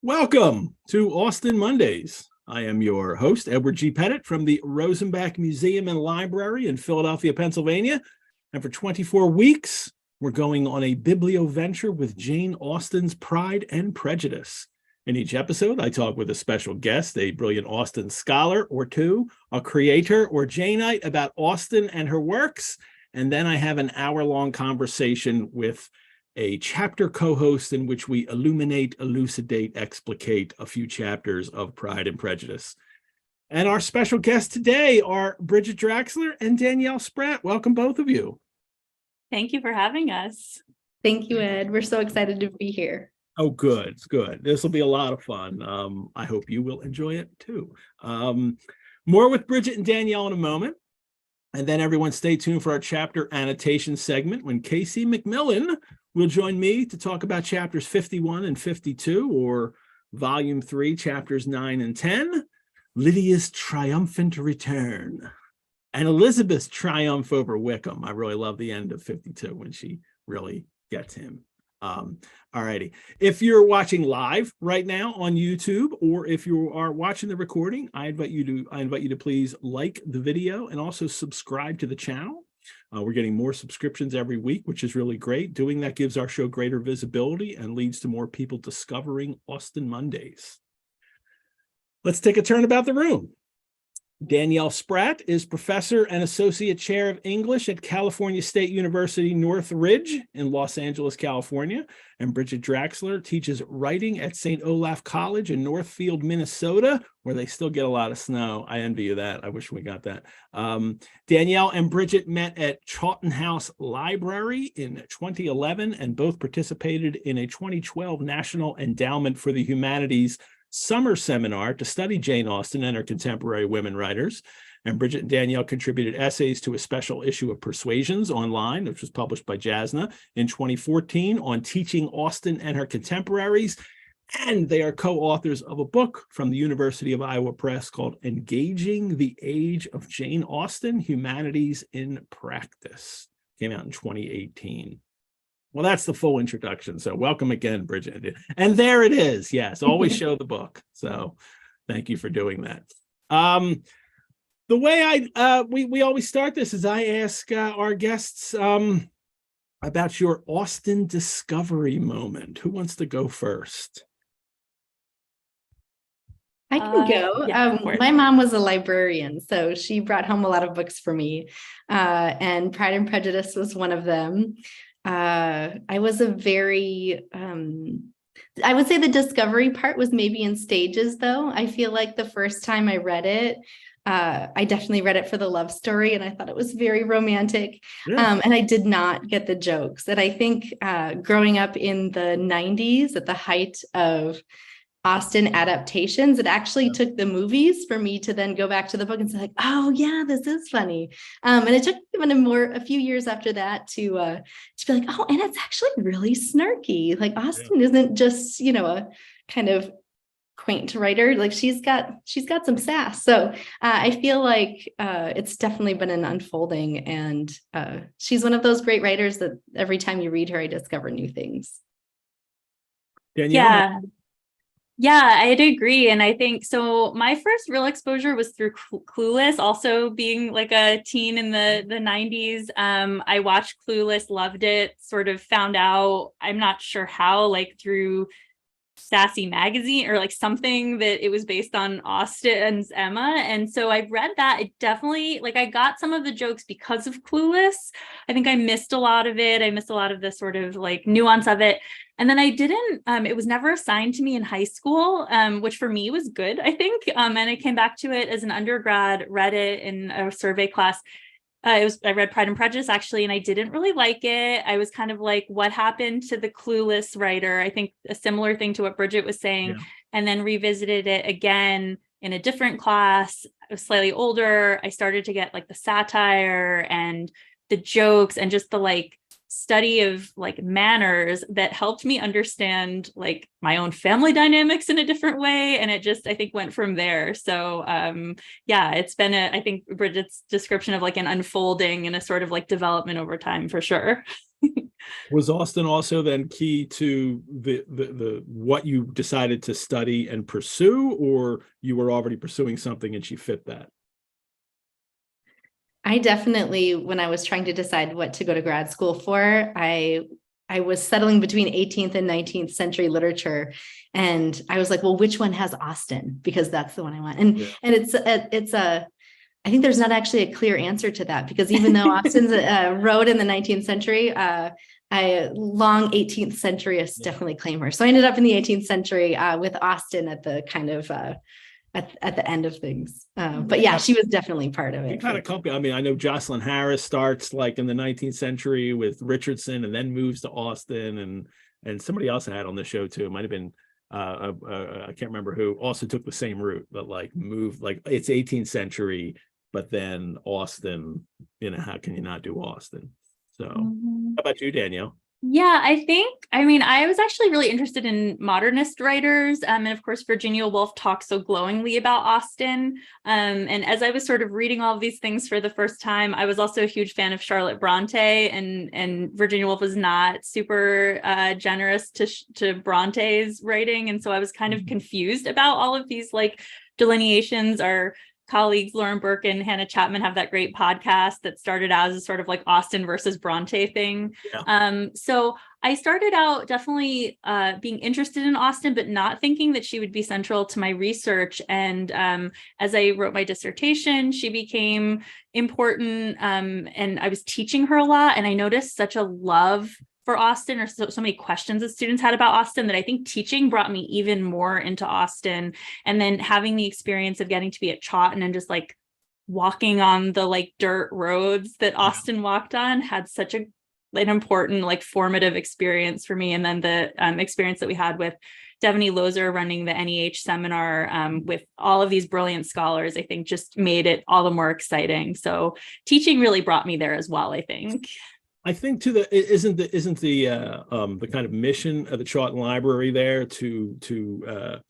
Welcome to Austen Mondays. I am your host, Edward G. Pettit from the Rosenbach Museum and Library in Philadelphia, Pennsylvania. And for 24 weeks, we're going on a biblioventure with Jane Austen's Pride and Prejudice. In each episode, I talk with a special guest, a brilliant Austen scholar or two, a creator or Janeite about Austen and her works. And then I have an hour-long conversation with a chapter co-host in which we illuminate, elucidate, explicate a few chapters of Pride and Prejudice. And our special guests today are Bridget Draxler and Danielle Spratt. Welcome, both of you. Thank you for having us. Thank you, Ed. We're so excited to be here. Oh, good. Good. This will be a lot of fun. I hope you will enjoy it too. More with Bridget and Danielle in a moment. And then everyone stay tuned for our chapter annotation segment when Casey MacMillan will join me to talk about chapters 51 and 52, or volume 3, chapters 9 and 10, Lydia's triumphant return, and Elizabeth's triumph over Wickham. I really love the end of 52 when she really gets him. All righty. If you're watching live right now on YouTube, or if you are watching the recording, I invite you to please like the video and also subscribe to the channel. We're getting more subscriptions every week, which is really great. Doing that gives our show greater visibility and leads to more people discovering Austen Mondays. Let's take a turn about the room. Danielle Spratt is professor and associate chair of English at California State University Northridge in Los Angeles, California. And Bridget Draxler teaches writing at St. Olaf College in Northfield, Minnesota, where they still get a lot of snow. I envy you that. I wish we got that. Danielle and Bridget met at Chawton House Library in 2011 and both participated in a 2012 National Endowment for the Humanities summer seminar to study Jane Austen and her contemporary women writers. And Bridget and Danielle contributed essays to a special issue of Persuasions online, which was published by Jasna in 2014 on teaching Austen and her contemporaries. And they are co-authors of a book from the University of Iowa Press called Engaging the Age of Jane Austen, Humanities in Practice. Came out in 2018. Well, that's the full introduction. So welcome again, Bridget. And there it is. Yes, always show the book. So thank you for doing that. The way we always start this is I ask our guests about your Austen discovery moment. Who wants to go first? I can go. Yeah, my mom was a librarian, so she brought home a lot of books for me. And Pride and Prejudice was one of them. I was a very, I would say the discovery part was maybe in stages, though. I feel like the first time I read it, I definitely read it for the love story, and I thought it was very romantic. Yeah. And I did not get the jokes. And I think growing up in the 90s at the height of Austen adaptations, it actually took the movies for me to then go back to the book and say, like, oh yeah, this is funny. And it took even a few years after that to be like, oh, and it's actually really snarky. Like Austen isn't just, a kind of quaint writer. Like she's got some sass. So I feel like it's definitely been an unfolding, and she's one of those great writers that every time you read her, I discover new things. Danielle? Yeah, I'd agree. And I think so. My first real exposure was through Clueless, also being like a teen in the 90s. I watched Clueless, loved it, sort of found out, I'm not sure how, like through Sassy magazine or like something, that it was based on Austen's Emma. And so I read that. It definitely, like, I got some of the jokes because of Clueless. I think I missed a lot of it. I missed a lot of the sort of like nuance of it. And then I didn't, it was never assigned to me in high school, which for me was good, I think. And I came back to it as an undergrad, read it in a survey class. I read Pride and Prejudice actually, and I didn't really like it. I was kind of like, what happened to the Clueless writer? I think a similar thing to what Bridget was saying, and then revisited it again in a different class. I was slightly older. I started to get like the satire and the jokes and just the like study of like manners that helped me understand like my own family dynamics in a different way. And it just, I think, went from there. So yeah, it's been I think Bridget's description of like an unfolding and a sort of like development over time for sure. Was Austen also then key to the what you decided to study and pursue, or you were already pursuing something and she fit that? I definitely, when I was trying to decide what to go to grad school for, I was settling between 18th and 19th century literature. And I was like, well, which one has Austen? Because that's the one I want. And I think there's not actually a clear answer to that, because even though Austen's wrote in the 19th century, a long 18th centuryists definitely claim her. So I ended up in the 18th century with Austen at the kind of at the end of things. But yeah, she was definitely part of it. Kind of company. I mean, I know Jocelyn Harris starts like in the 19th century with Richardson and then moves to Austen, and somebody else I had on the show too. It might have been I can't remember who, also took the same route, but like moved, like it's 18th century, but then Austen, how can you not do Austen? So how about you, Danielle? Yeah, I mean, I was actually really interested in modernist writers. And of course, Virginia Woolf talks so glowingly about Austen. And as I was sort of reading all of these things for the first time, I was also a huge fan of Charlotte Bronte, and Virginia Woolf was not super generous to Bronte's writing. And so I was kind of confused about all of these like delineations. Our colleagues Lauren Burke and Hannah Chapman have that great podcast that started out as a sort of like Austen versus Bronte thing. Yeah. So I started out definitely being interested in Austen, but not thinking that she would be central to my research. And as I wrote my dissertation, she became important, and I was teaching her a lot. And I noticed such a love for Austen, or so many questions that students had about Austen, that I think teaching brought me even more into Austen. And then having the experience of getting to be at Chawton and just like walking on the like dirt roads that Austen walked on had such an important like formative experience for me. And then the experience that we had with Devaney Lozer running the NEH seminar with all of these brilliant scholars, I think just made it all the more exciting. So teaching really brought me there as well, I think. I think too, isn't the kind of mission of the Chawton Library there to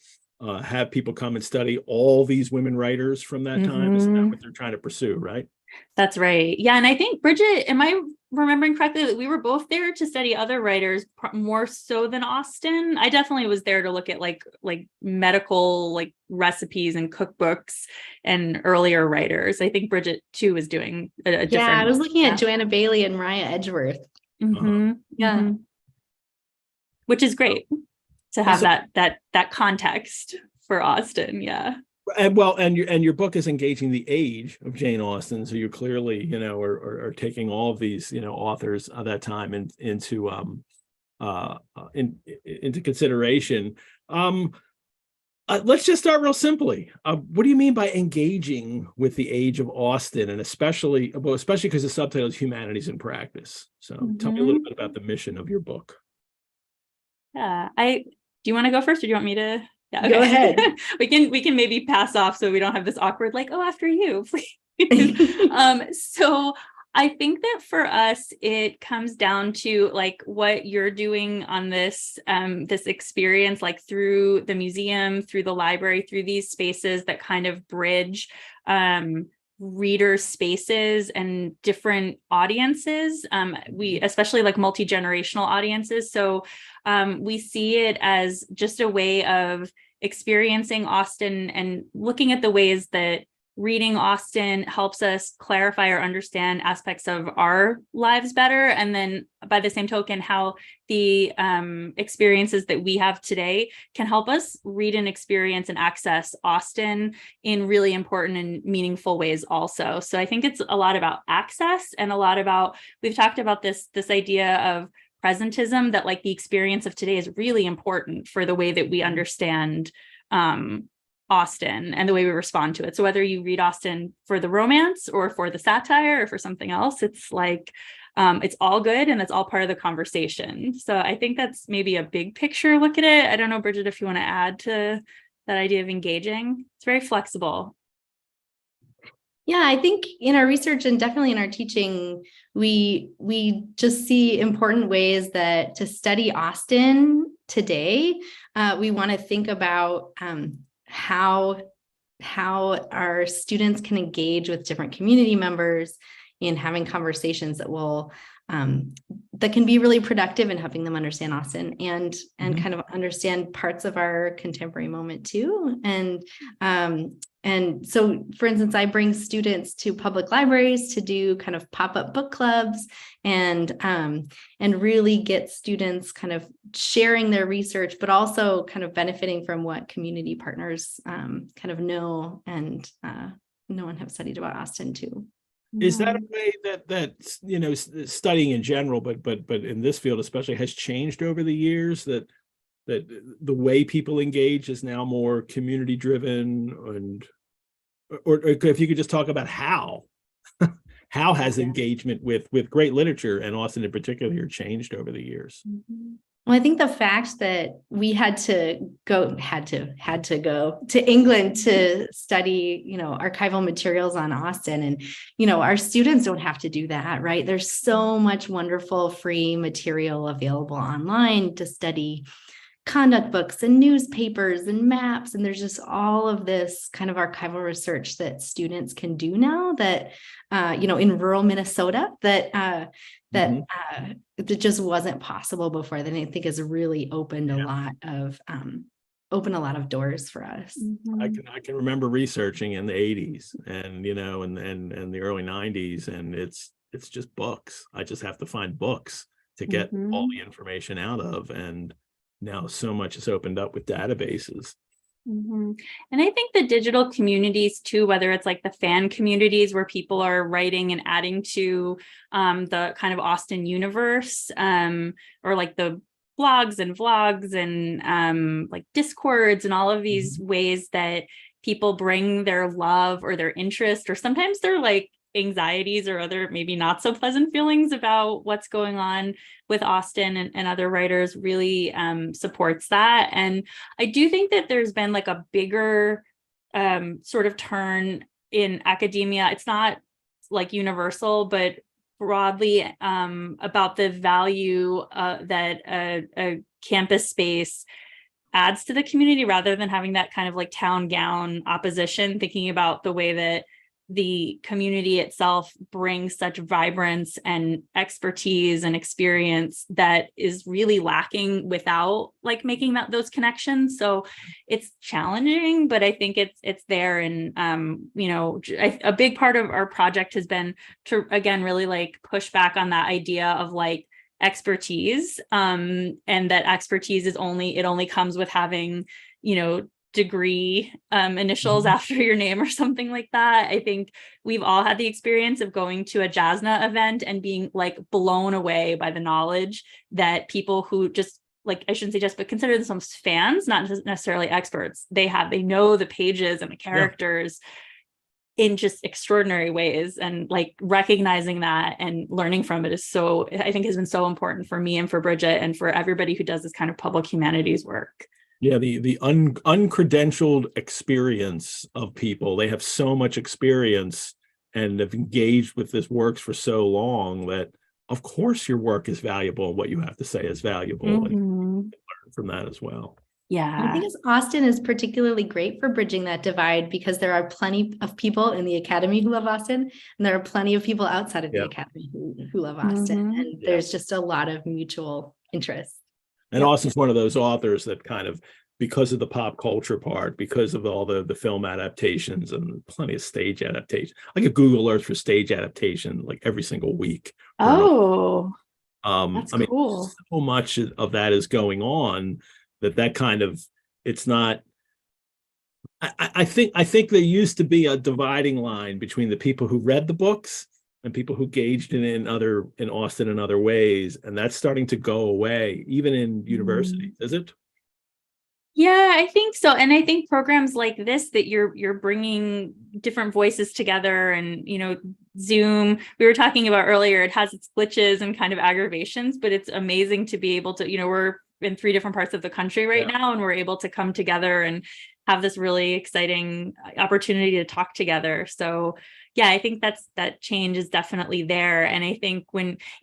have people come and study all these women writers from that time? Isn't that what they're trying to pursue, right? That's right. Yeah. And I think, Bridget, am I remembering correctly that we were both there to study other writers more so than Austen? I definitely was there to look at like medical like recipes and cookbooks and earlier writers. I think Bridget too was doing a different. Yeah, I was looking at Joanna Bailey and Mariah Edgeworth. Yeah. Which is great to have that context for Austen. Yeah. And well, and your book is engaging the age of Jane Austen, so you clearly, are taking all of these, authors of that time into consideration. Let's just start real simply. What do you mean by engaging with the age of Austen, and especially because the subtitle is Humanities in Practice? So tell me a little bit about the mission of your book. Yeah, do you want to go first, or do you want me to? Yeah, okay. Go ahead. we can maybe pass off so we don't have this awkward like, oh, after you, please. So I think that for us, it comes down to like what you're doing on this this experience, like through the museum, through the library, through these spaces that kind of bridge reader spaces and different audiences. We especially like multi-generational audiences. So we see it as just a way of experiencing Austen and looking at the ways that reading Austen helps us clarify or understand aspects of our lives better. And then by the same token, how the experiences that we have today can help us read and experience and access Austen in really important and meaningful ways also. So I think it's a lot about access and a lot about, we've talked about this idea of presentism, that like the experience of today is really important for the way that we understand Austen and the way we respond to it. So whether you read Austen for the romance or for the satire or for something else, it's like it's all good and it's all part of the conversation. So I think that's maybe a big picture look at it. I don't know, Bridget, if you want to add to that idea of engaging. It's very flexible. Yeah, I think in our research and definitely in our teaching, we just see important ways that to study Austen today, we want to think about how our students can engage with different community members in having conversations that will that can be really productive in helping them understand Austen and kind of understand parts of our contemporary moment too. And so, for instance, I bring students to public libraries to do kind of pop-up book clubs and really get students kind of sharing their research, but also kind of benefiting from what community partners kind of know and have studied about Austen too. Is that a way that studying in general, but in this field especially, has changed over the years, that the way people engage is now more community driven, and or if you could just talk about how has engagement with great literature and Austen in particular changed over the years? Well, I think the fact that we had to go to England to study, archival materials on Austen, and, our students don't have to do that, right? There's so much wonderful free material available online to study conduct books and newspapers and maps. And there's just all of this kind of archival research that students can do now that, in rural Minnesota that just wasn't possible before. That I think has really opened a lot of doors for us. I can remember researching in the 80s and and the early 90s, and it's just books. I just have to find books to get all the information out of, and now so much is opened up with databases. And I think the digital communities too, whether it's like the fan communities where people are writing and adding to the kind of Austen universe, or like the blogs and vlogs and like discords and all of these ways that people bring their love or their interest, or sometimes their like anxieties or other maybe not so pleasant feelings about what's going on with Austen and other writers, really supports that. And I do think that there's been like a bigger sort of turn in academia. It's not like universal, but broadly about the value that a campus space adds to the community, rather than having that kind of like town gown opposition, thinking about the way that the community itself brings such vibrance and expertise and experience that is really lacking without like making those connections. So it's challenging, but I think it's there. And a big part of our project has been to again really like push back on that idea of like expertise, and that expertise is only comes with having degree initials after your name or something like that. I think we've all had the experience of going to a JASNA event and being like blown away by the knowledge that people who just like, I shouldn't say just, but consider themselves fans, not necessarily experts. They know the pages and the characters in just extraordinary ways, and like recognizing that and learning from it I think has been so important for me and for Bridget and for everybody who does this kind of public humanities work. Yeah, the uncredentialed experience of people. They have so much experience and have engaged with this works for so long that, of course, your work is valuable and what you have to say is valuable. And learn from that as well. Yeah. I think Austen is particularly great for bridging that divide, because there are plenty of people in the Academy who love Austen, and there are plenty of people outside of the Academy who love Austen. And there's just a lot of mutual interest. And Austen's one of those authors that kind of, because of the pop culture part, because of all the film adaptations and plenty of stage adaptations. I get Google Earth for stage adaptation like every single week. Oh, that's cool. So much of that is going on that kind of, it's not. I think there used to be a dividing line between the people who read the books and people who engaged in Austen in other ways, and that's starting to go away, even in universities. Is it? Yeah, I think so. And I think programs like this, that you're bringing different voices together, and Zoom, we were talking about earlier, it has its glitches and kind of aggravations, but it's amazing to be able to, we're in 3 different parts of the country right now, and we're able to come together and have this really exciting opportunity to talk together. So yeah, I think that change is definitely there. And I think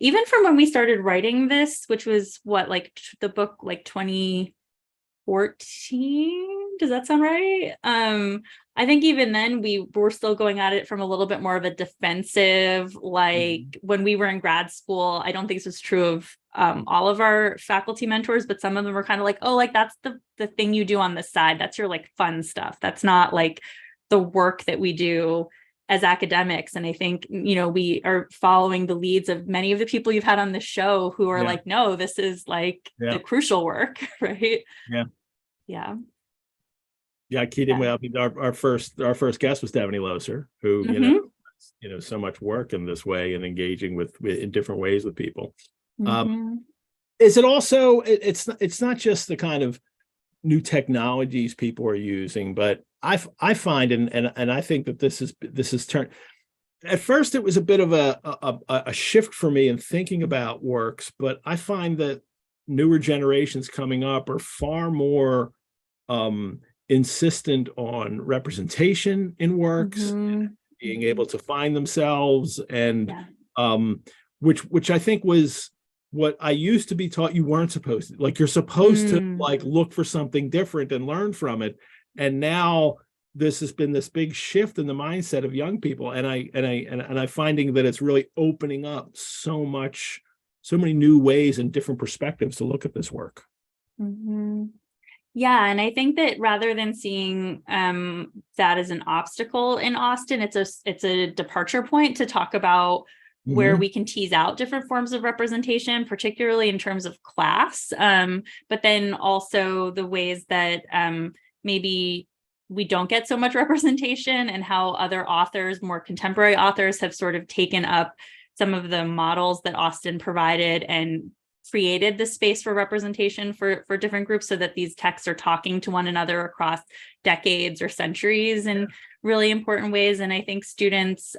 even from when we started writing this, which was the book like 2014, Does that sound right? I think even then we were still going at it from a little bit more of a defensive, like when we were in grad school. I don't think this was true of all of our faculty mentors, but some of them were kind of like, oh, like that's the thing you do on the side. That's your like fun stuff. That's not like the work that we do as academics. And I think, we are following the leads of many of the people you've had on the show who are like, no, this is like the crucial work, right? Yeah. Yeah, I keyed in with our first guest was Stephanie Loser, who so much work in this way and engaging with in different ways with people. Is it also it's not just the kind of new technologies people are using, but I find and I think that this is turned. At first, it was a bit of a shift for me in thinking about works, but I find that newer generations coming up are far more insistent on representation in works, and being able to find themselves, and which I think was what I used to be taught you weren't supposed to. Like, you're supposed to like look for something different and learn from it. And now this has been this big shift in the mindset of young people, and I'm finding that it's really opening up so many new ways and different perspectives to look at this work. Yeah, and I think that rather than seeing that as an obstacle in Austen, it's a departure point to talk about where we can tease out different forms of representation, particularly in terms of class, but then also the ways that maybe we don't get so much representation, and how other authors, more contemporary authors, have sort of taken up some of the models that Austen provided and created the space for representation for different groups, so that these texts are talking to one another across decades or centuries in really important ways. And I think students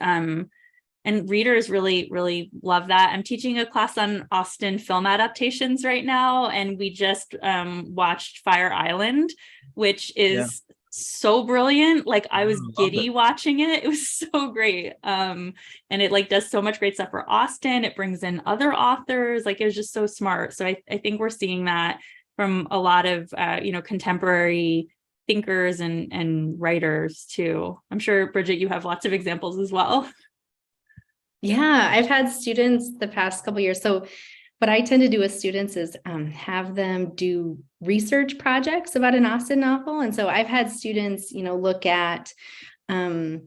and readers really, really love that. I'm teaching a class on Austen film adaptations right now, and we just watched Fire Island, which is so brilliant. Like, I was giddy watching it. It was so great. And it like does so much great stuff for Austen. It brings in other authors. Like, it was just so smart. So I think we're seeing that from a lot of contemporary thinkers and writers too. I'm sure, Bridget, you have lots of examples as well. Yeah, I've had students the past couple of years. So what I tend to do with students is have them do research projects about an Austen novel. And so I've had students, look at, the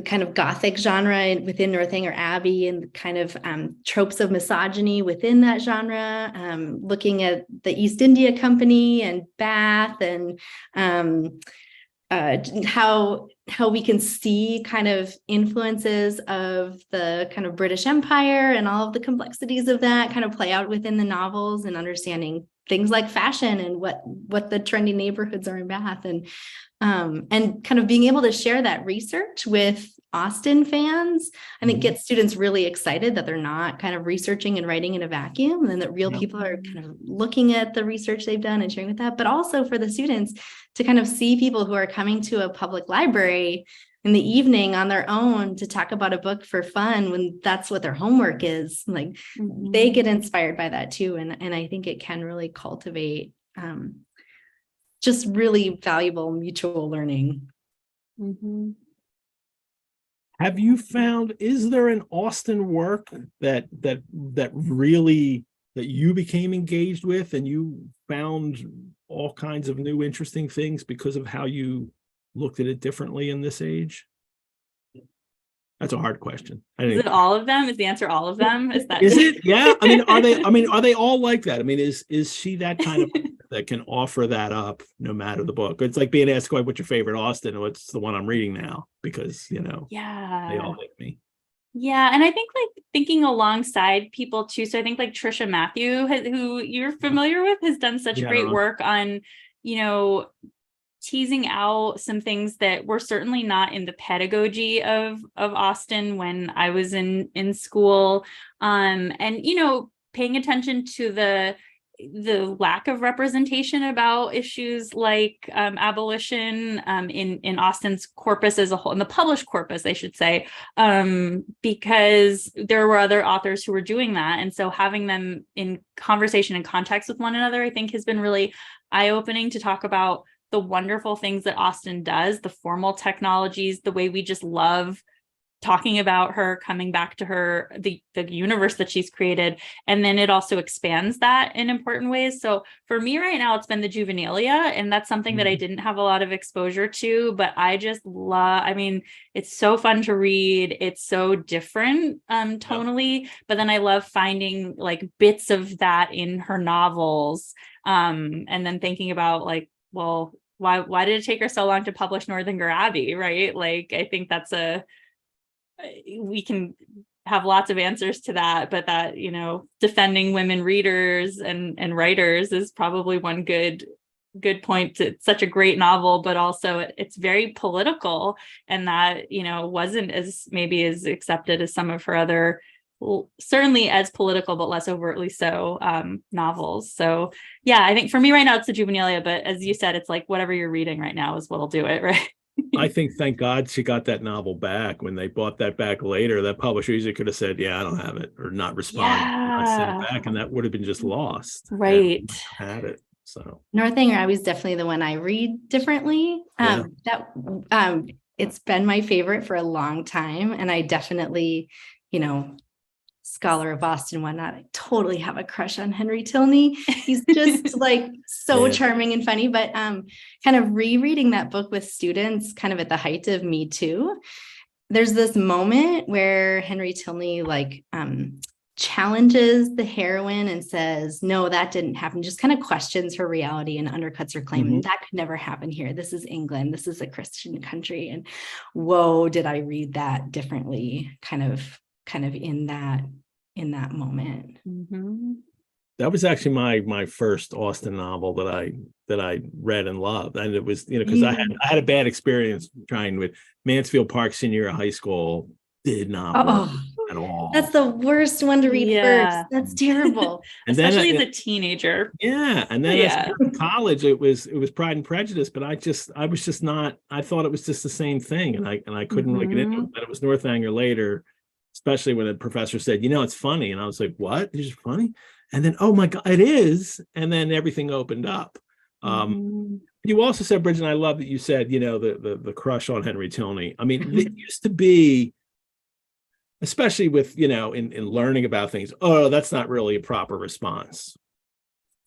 kind of Gothic genre within Northanger Abbey, and kind of tropes of misogyny within that genre, looking at the East India Company and Bath, and how we can see kind of influences of the kind of British Empire and all of the complexities of that kind of play out within the novels, and understanding things like fashion and what the trendy neighborhoods are in Bath, and kind of being able to share that research with Austen fans. I think gets students really excited that they're not kind of researching and writing in a vacuum, and that real people are kind of looking at the research they've done and sharing with that. But also for the students to kind of see people who are coming to a public library in the evening on their own to talk about a book for fun, when that's what their homework is. Like, they get inspired by that too. And I think it can really cultivate just really valuable mutual learning. Have you found, is there an Austen work that really, that you became engaged with, and you found all kinds of new interesting things because of how you looked at it differently in this age? That's a hard question. Is it all of them? Is the answer all of them? Is it? Yeah. Are they all like that? I mean, is she that kind of that can offer that up no matter the book? It's like being asked, what's your favorite Austen? What's the one I'm reading now? Because, they all hit me. Yeah. And I think like thinking alongside people too. So I think like Trisha Matthew, who you're familiar with, has done such great work on, teasing out some things that were certainly not in the pedagogy of Austen when I was in school. And, paying attention to the lack of representation about issues like abolition in Austen's corpus as a whole, in the published corpus, I should say, because there were other authors who were doing that. And so having them in conversation and context with one another, I think, has been really eye-opening to talk about the wonderful things that Austen does, the formal technologies, the way we just love talking about her, coming back to her, the universe that she's created. And then it also expands that in important ways. So for me right now, it's been the juvenilia. And that's something that I didn't have a lot of exposure to, but I just love, I mean, it's so fun to read. It's so different tonally, but then I love finding like bits of that in her novels. And then thinking about like, well, why did it take her so long to publish Northanger Abbey, right? Like, I think that's we can have lots of answers to that, but that, you know, defending women readers and writers is probably one good point. It's such a great novel, but also it's very political, and that, you know, wasn't as maybe as accepted as some of her other, certainly as political, but less overtly so, novels. So yeah, I think for me right now, it's the juvenilia, but as you said, it's like whatever you're reading right now is what'll do it, right? I think, thank God she got that novel back. When they bought that back later, that publisher easily could have said, yeah, I don't have it, or not responded, not sent it back, and that would have been just lost. Right. Had it. So Northanger Abbey is definitely the one I read differently. It's been my favorite for a long time. And I definitely, you know, scholar of Austen, whatnot, I totally have a crush on Henry Tilney. He's just like so charming and funny. But kind of rereading that book with students kind of at the height of Me Too, there's this moment where Henry Tilney like challenges the heroine and says, no, that didn't happen, just kind of questions her reality and undercuts her claim. That could never happen here. This is England. This is a Christian country. And whoa, did I read that differently kind of in that moment. That was actually my first Austen novel that I read and loved. And it was, you know, because I had a bad experience trying with Mansfield Park senior year of high school. Did not work at all. That's the worst one to read first. That's terrible. And especially as a teenager. Yeah. And then as in college, it was Pride and Prejudice, but I was just not, I thought it was just the same thing. And I couldn't really get into it. But it was Northanger later, especially when the professor said, you know, it's funny. And I was like, what? It's just funny? And then, oh my God, it is. And then everything opened up. You also said, Bridget, and I love that you said, you know, the crush on Henry Tilney. I mean, it used to be, especially with, you know, in learning about things, oh, that's not really a proper response.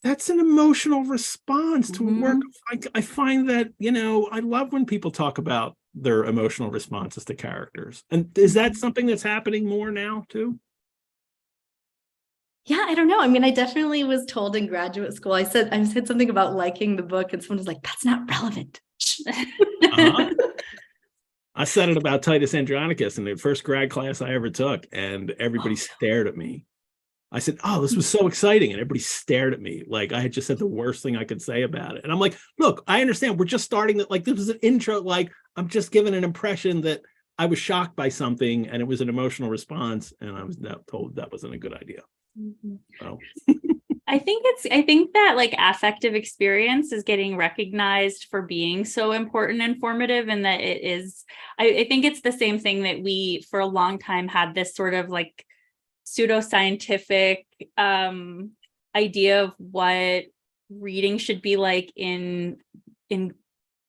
That's an emotional response to a work. I find that, you know, I love when people talk about their emotional responses to characters. And is that something that's happening more now too? Yeah, I don't know. I mean, I definitely was told in graduate school, I said something about liking the book, and someone was like, that's not relevant. I said it about Titus Andronicus in the first grad class I ever took, and everybody stared at me. I said, oh, this was so exciting. And everybody stared at me like I had just said the worst thing I could say about it. And I'm like, look, I understand. We're just starting that. Like, this was an intro. Like, I'm just giving an impression that I was shocked by something, and it was an emotional response. And I was told that wasn't a good idea. So. I think that like affective experience is getting recognized for being so important and formative, and that it is, I think it's the same thing that we for a long time had this sort of like pseudoscientific idea of what reading should be like in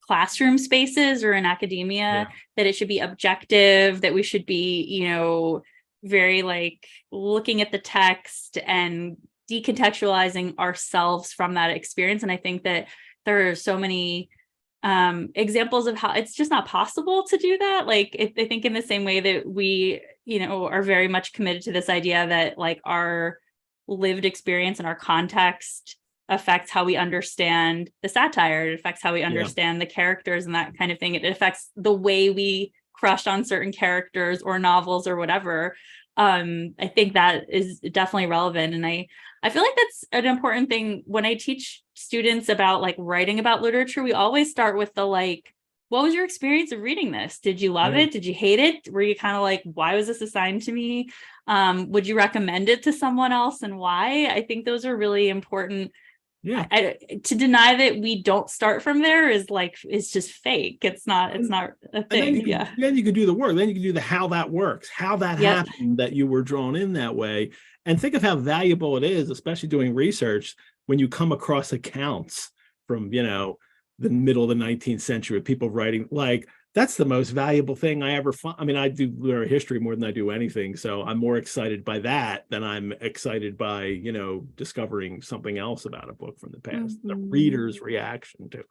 classroom spaces or in academia, that it should be objective, that we should be, you know, very like looking at the text and decontextualizing ourselves from that experience. And I think that there are so many examples of how it's just not possible to do that. Like, I think in the same way that we, you know, are very much committed to this idea that like our lived experience and our context affects how we understand the satire. It affects how we understand the characters and that kind of thing. It affects the way we crush on certain characters or novels or whatever. I think that is definitely relevant. And I feel like that's an important thing when I teach students about like writing about literature. We always start with the like, what was your experience of reading this? Did you love it? Did you hate it? Were you kind of like, why was this assigned to me? Would you recommend it to someone else, and why? I think those are really important. To deny that we don't start from there is just fake. It's not a thing. Then you could do the work. Then you can do the how that works, how that happened, that you were drawn in that way. And think of how valuable it is, especially doing research, when you come across accounts from, you know, the middle of the 19th century with people writing like, that's the most valuable thing I ever found. I mean, I do learn history more than I do anything. So I'm more excited by that than I'm excited by, you know, discovering something else about a book from the past, the reader's reaction to it.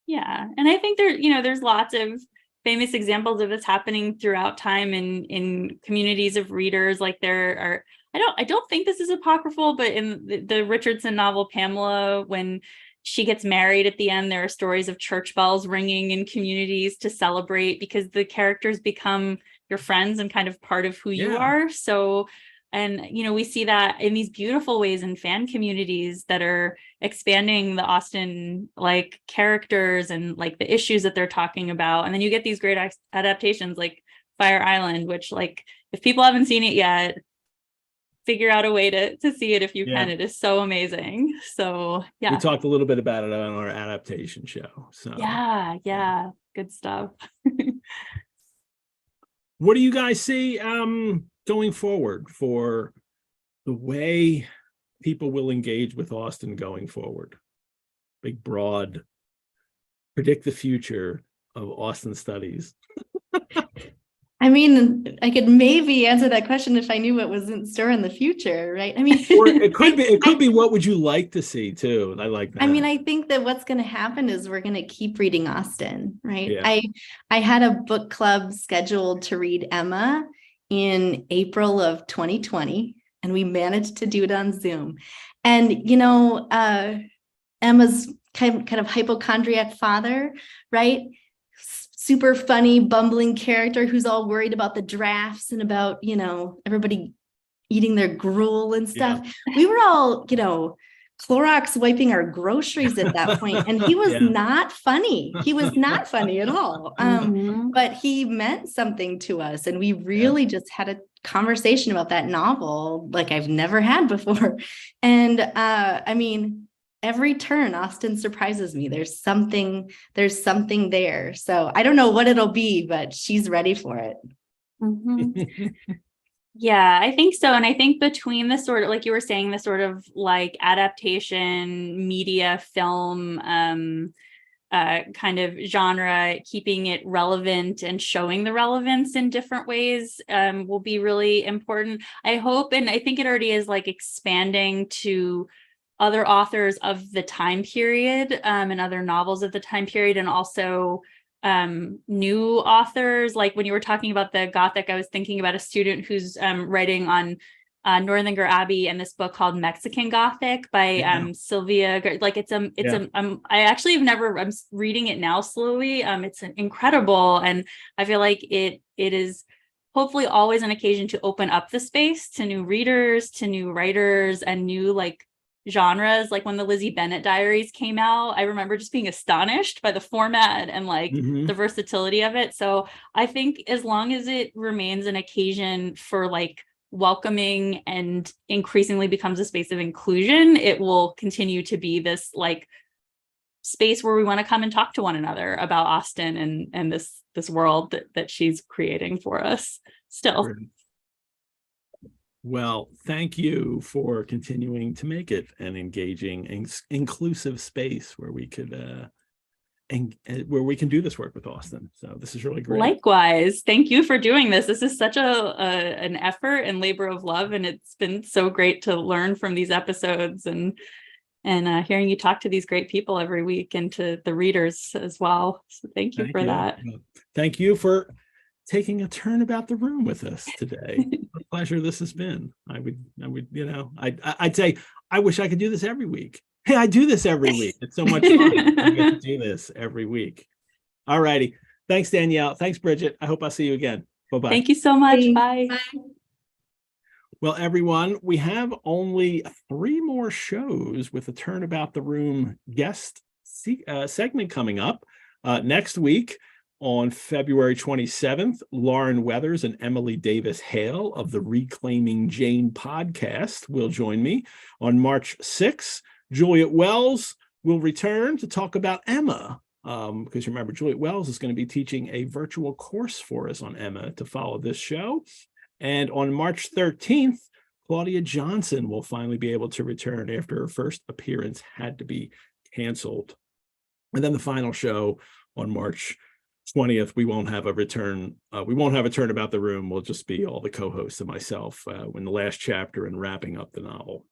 Yeah. And I think there's lots of famous examples of this happening throughout time in communities of readers. Like there are, I don't think this is apocryphal, but in the Richardson novel, Pamela, when she gets married at the end, there are stories of church bells ringing in communities to celebrate, because the characters become your friends and kind of part of who you are. So, and, we see that in these beautiful ways in fan communities that are expanding the Austen like characters and like the issues that they're talking about. And then you get these great adaptations like Fire Island, which, like, if people haven't seen it yet, figure out a way to see it if you can. It is so amazing. So we talked a little bit about it on our adaptation show. So yeah, good stuff. What do you guys see going forward for the way people will engage with Austen going forward? Big, broad, predict the future of Austen studies. I mean, I could maybe answer that question if I knew what was in store in the future, right? I mean, or it could be what would you like to see too? I like that. I mean, I think that what's going to happen is we're going to keep reading Austen, right? Yeah. I had a book club scheduled to read Emma in April of 2020, and we managed to do it on Zoom. And Emma's kind of hypochondriac father, right? Super funny, bumbling character who's all worried about the drafts and about, everybody eating their gruel and stuff. Yeah. We were all, Clorox wiping our groceries at that point, and he was not funny. He was not funny at all. But he meant something to us, and we really just had a conversation about that novel like I've never had before. And I mean, every turn, Austen surprises me. There's something there. So I don't know what it'll be, but she's ready for it. Yeah, I think so. And I think between the sort of, like you were saying, the sort of like adaptation, media, film, kind of genre, keeping it relevant and showing the relevance in different ways will be really important. I hope, and I think it already is, like expanding to other authors of the time period and other novels of the time period, and also new authors. Like when you were talking about the Gothic, I was thinking about a student who's writing on Northanger Abbey and this book called Mexican Gothic by Sylvia. Like I actually have never, I'm reading it now slowly. It's incredible. And I feel like it is hopefully always an occasion to open up the space to new readers, to new writers, and new like genres. Like when the Lizzie Bennet diaries came out, I remember just being astonished by the format and like the versatility of it. So I think as long as it remains an occasion for like welcoming and increasingly becomes a space of inclusion, it will continue to be this like space where we want to come and talk to one another about Austen and this world that she's creating for us still. Great. Well, thank you for continuing to make it an engaging, inclusive space where we could where we can do this work with Austen. So this is really great. Likewise, thank you for doing this. This is such an effort and labor of love, and it's been so great to learn from these episodes and hearing you talk to these great people every week and to the readers as well. So thank you for that. Thank you for taking a turn about the room with us today. What a pleasure this has been. I would, I'd say, I wish I could do this every week. Hey, I do this every week. It's so much fun. I get to do this every week. All righty. Thanks, Danielle. Thanks, Bridget. I hope I'll see you again. Bye-bye. Thank you so much. Bye. Bye. Well, everyone, we have only 3 more shows with a Turnabout the Room guest segment coming up. Next week, on February 27th, Lauren Weathers and Emily Davis Hale of the Reclaiming Jane podcast will join me. On March 6th, Juliet Wells will return to talk about Emma. Because remember, Juliet Wells is going to be teaching a virtual course for us on Emma to follow this show. And on March 13th, Claudia Johnson will finally be able to return after her first appearance had to be canceled. And then the final show on March 20th, we won't have a return. We won't have a turnabout the room. We'll just be all the co-hosts and myself in the last chapter and wrapping up the novel.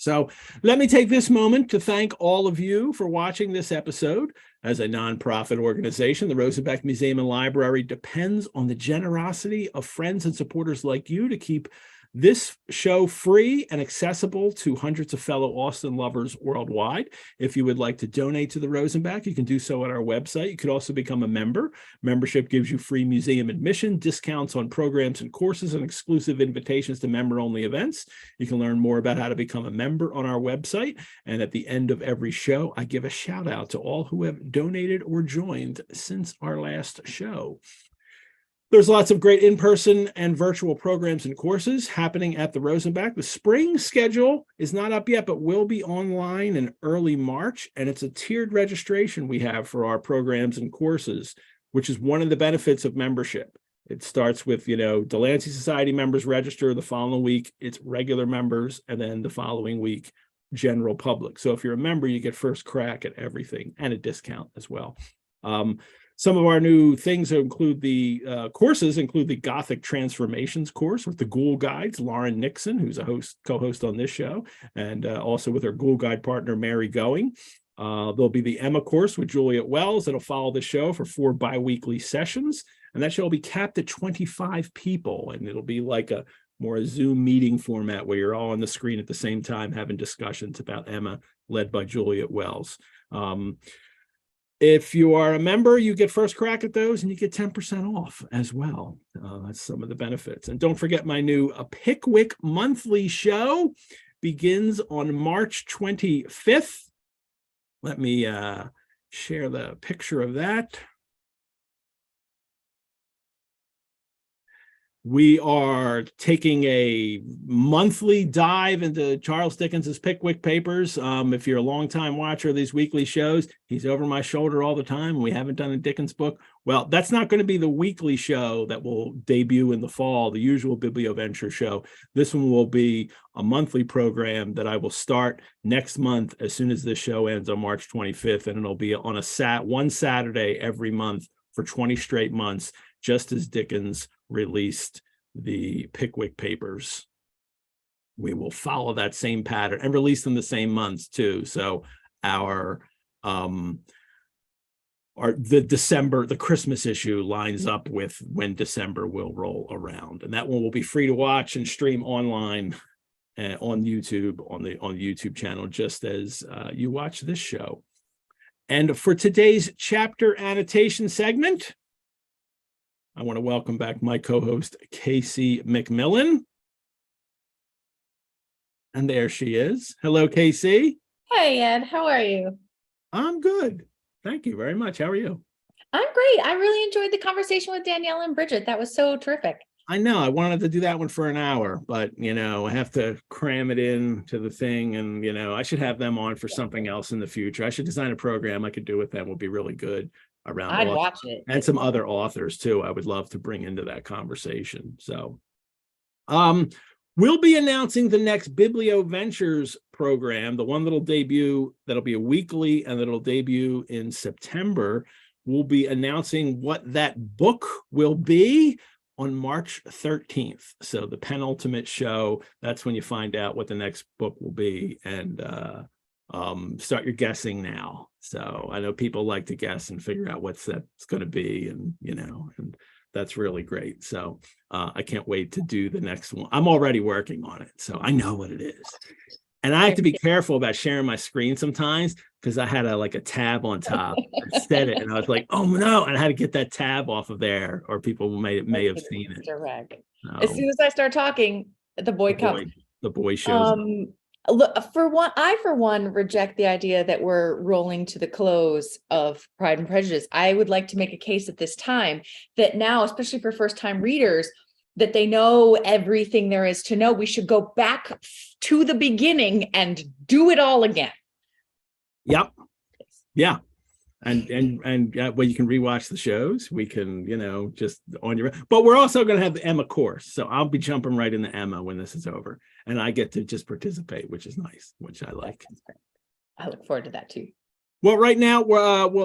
So let me take this moment to thank all of you for watching this episode. As a nonprofit organization, the Rosenbach Museum and Library depends on the generosity of friends and supporters like you to keep this show free and accessible to hundreds of fellow Austen lovers worldwide. If you would like to donate to the Rosenbach, you can do so at our website. You could also become a member. Membership gives you free museum admission, discounts on programs and courses, and exclusive invitations to member-only events. You can learn more about how to become a member on our website. And at the end of every show, I give a shout out to all who have donated or joined since our last show. There's lots of great in-person and virtual programs and courses happening at the Rosenbach. The spring schedule is not up yet, but will be online in early March. And it's a tiered registration we have for our programs and courses, which is one of the benefits of membership. It starts with, Delancey Society members register. The following week, it's regular members. And then the following week, general public. So if you're a member, you get first crack at everything and a discount as well. Some of our new things include the courses include the Gothic Transformations course with the Ghoul Guides, Lauren Nixon, who's a co-host on this show, and also with her Ghoul Guide partner, Mary Going. There'll be the Emma course with Juliet Wells that'll follow the show for 4 bi-weekly sessions. And that show will be capped at 25 people. And it'll be like a Zoom meeting format where you're all on the screen at the same time having discussions about Emma, led by Juliet Wells. If you are a member, you get first crack at those and you get 10% off as well. That's some of the benefits. And don't forget my new Pickwick monthly show begins on March 25th. Let me share the picture of that. We are taking a monthly dive into Charles Dickens's Pickwick Papers. If you're a longtime watcher of these weekly shows, he's over my shoulder all the time. We haven't done a Dickens book. Well, that's not going to be the weekly show that will debut in the fall, the usual Biblioventure show. This one will be a monthly program that I will start next month as soon as this show ends on March 25th. And it'll be on one Saturday every month for 20 straight months, just as Dickens released the Pickwick Papers. We will follow that same pattern and release them the same months too. So the Christmas issue lines up with when December will roll around, and that one will be free to watch and stream online on YouTube on the YouTube channel, just as you watch this show. And for today's chapter annotation segment, I want to welcome back my co-host, Casey MacMillan. And there she is. Hello, Casey. Hey, Ed. How are you? I'm good. Thank you very much. How are you? I'm great. I really enjoyed the conversation with Danielle and Bridget. That was so terrific. I know. I wanted to do that one for an hour, but, I have to cram it in to the thing. And, I should have them on for something else in the future. I should design a program I could do with them. Would be really good. Around I'd watch it. And some other authors too I would love to bring into that conversation. So we'll be announcing the next Biblioventures program, the one that'll be a weekly and that'll debut in September. We'll be announcing what that book will be on March 13th. So the penultimate show, that's when you find out what the next book will be. And start your guessing now. So I know people like to guess and figure out what's that's going to be, and and that's really great. So I can't wait to do the next one. I'm already working on it, so I know what it is. And I have to be careful about sharing my screen sometimes because I had a tab on top. I said it, and I was like, "Oh no!" And I had to get that tab off of there, or people may have seen it. As soon as I start talking, the boy comes. The boy shows. Look, for one, reject the idea that we're rolling to the close of Pride and Prejudice. I would like to make a case at this time that now, especially for first-time readers, that they know everything there is to know. We should go back to the beginning and do it all again. Yep. Yeah. And well, you can rewatch the shows. We can, just on your, but we're also going to have the Emma course. So I'll be jumping right into Emma when this is over, and I get to just participate, which is nice, which I like. I look forward to that too. Well, right now,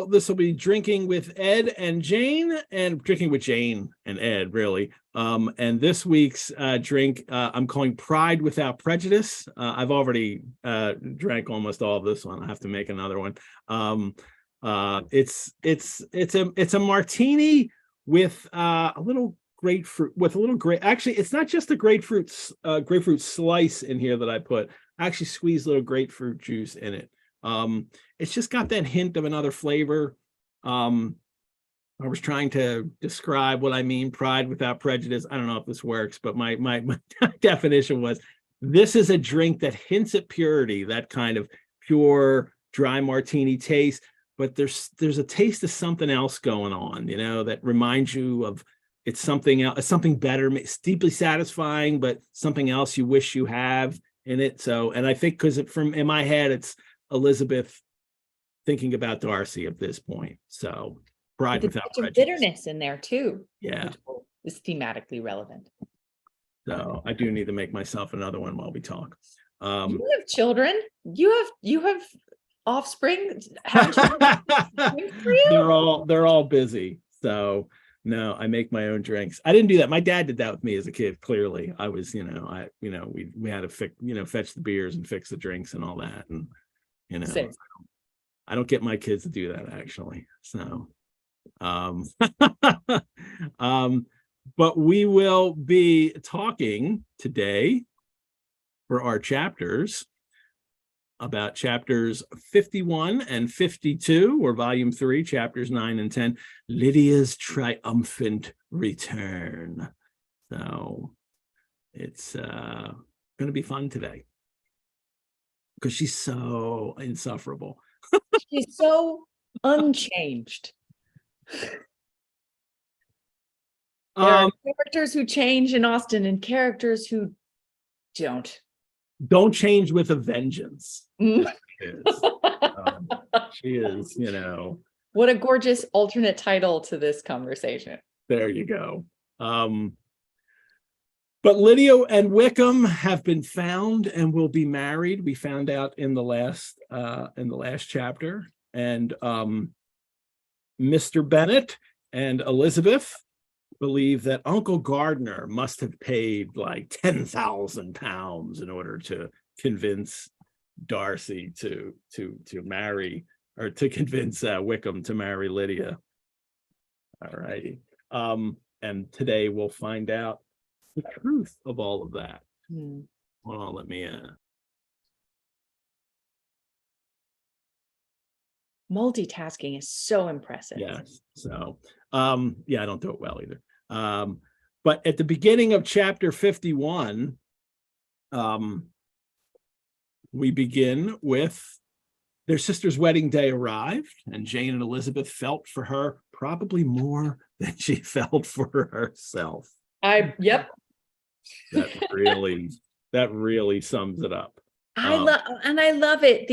this will be drinking with Ed and Jane, and drinking with Jane and Ed, really. And this week's drink, I'm calling Pride Without Prejudice. I've already drank almost all of this one. I have to make another one. It's a martini with a little grapefruit, actually, it's not just a grapefruit slice in here that I put. I actually squeezed a little grapefruit juice in it. It's just got that hint of another flavor. I was trying to describe what I mean, Pride Without Prejudice. I don't know if this works, but my definition was, this is a drink that hints at purity, that kind of pure dry martini taste, but there's a taste of something else going on, that reminds you of it's something else, something better. It's deeply satisfying, but something else you wish you have in it. So, and I think because in my head, it's Elizabeth thinking about Darcy at this point. So Pride Without Prejudice. Bitterness in there too. Yeah. Is thematically relevant. So I do need to make myself another one while we talk. You have children. You have offspring. They're all busy. So no, I make my own drinks. I didn't do that. My dad did that with me as a kid. Clearly, I was, we had to fetch the beers and fix the drinks and all that. And Same. I don't get my kids to do that actually. So, but we will be talking today for our chapters about chapters 51 and 52, or volume 3, chapters 9 and 10, Lydia's triumphant return. So it's going to be fun today because she's so insufferable. She's so unchanged. There are characters who change in Austen and characters who don't change with a vengeance. Mm. She is, What a gorgeous alternate title to this conversation. There you go. But Lydia and Wickham have been found and will be married. We found out in the last chapter. And Mr. Bennet and Elizabeth believe that Uncle Gardiner must have paid like £10,000 in order to convince Darcy to marry, or to convince Wickham to marry Lydia. All righty. And today we'll find out the truth of all of that. Hold on, let me multitasking is so impressive. Yes. So I don't do it well either. But at the beginning of chapter 51, we begin with their sister's wedding day arrived, and Jane and Elizabeth felt for her probably more than she felt for herself. Yep. That really sums it up. I love it.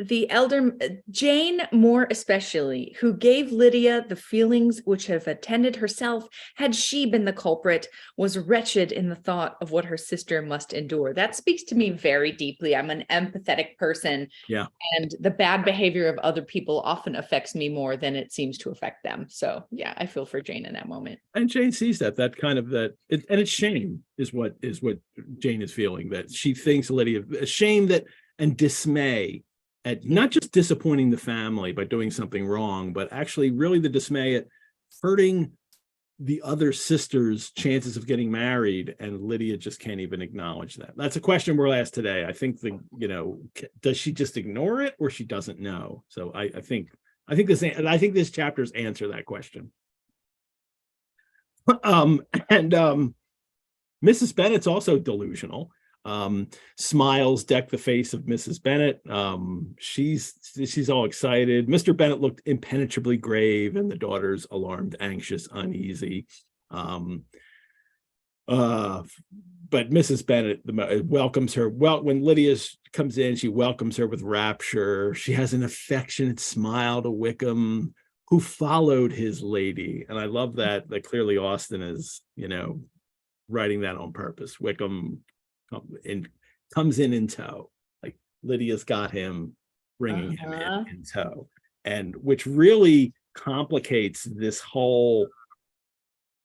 The elder Jane, more especially, who gave Lydia the feelings which have attended herself had she been the culprit, was wretched in the thought of what her sister must endure. That speaks to me very deeply. I'm an empathetic person. Yeah. And the bad behavior of other people often affects me more than it seems to affect them. So yeah, I feel for Jane in that moment. And Jane sees and it's shame is what Jane is feeling, that she thinks Lydia, shame and dismay at not just disappointing the family by doing something wrong, but actually really the dismay at hurting the other sister's chances of getting married, and Lydia just can't even acknowledge that. That's a question we'll ask today. I think does she just ignore it, or she doesn't know? So I think this chapter's answer that question. Mrs. Bennet's also delusional. Smiles deck the face of Mrs. Bennet. She's all excited. Mr. Bennet looked impenetrably grave, and the daughters alarmed, anxious, uneasy. But Mrs. Bennet welcomes her. Well, when Lydia comes in, she welcomes her with rapture. She has an affectionate smile to Wickham, who followed his lady. And I love that clearly Austen is, writing that on purpose. Wickham comes in tow, like Lydia's got him, bringing him in tow, and which really complicates this whole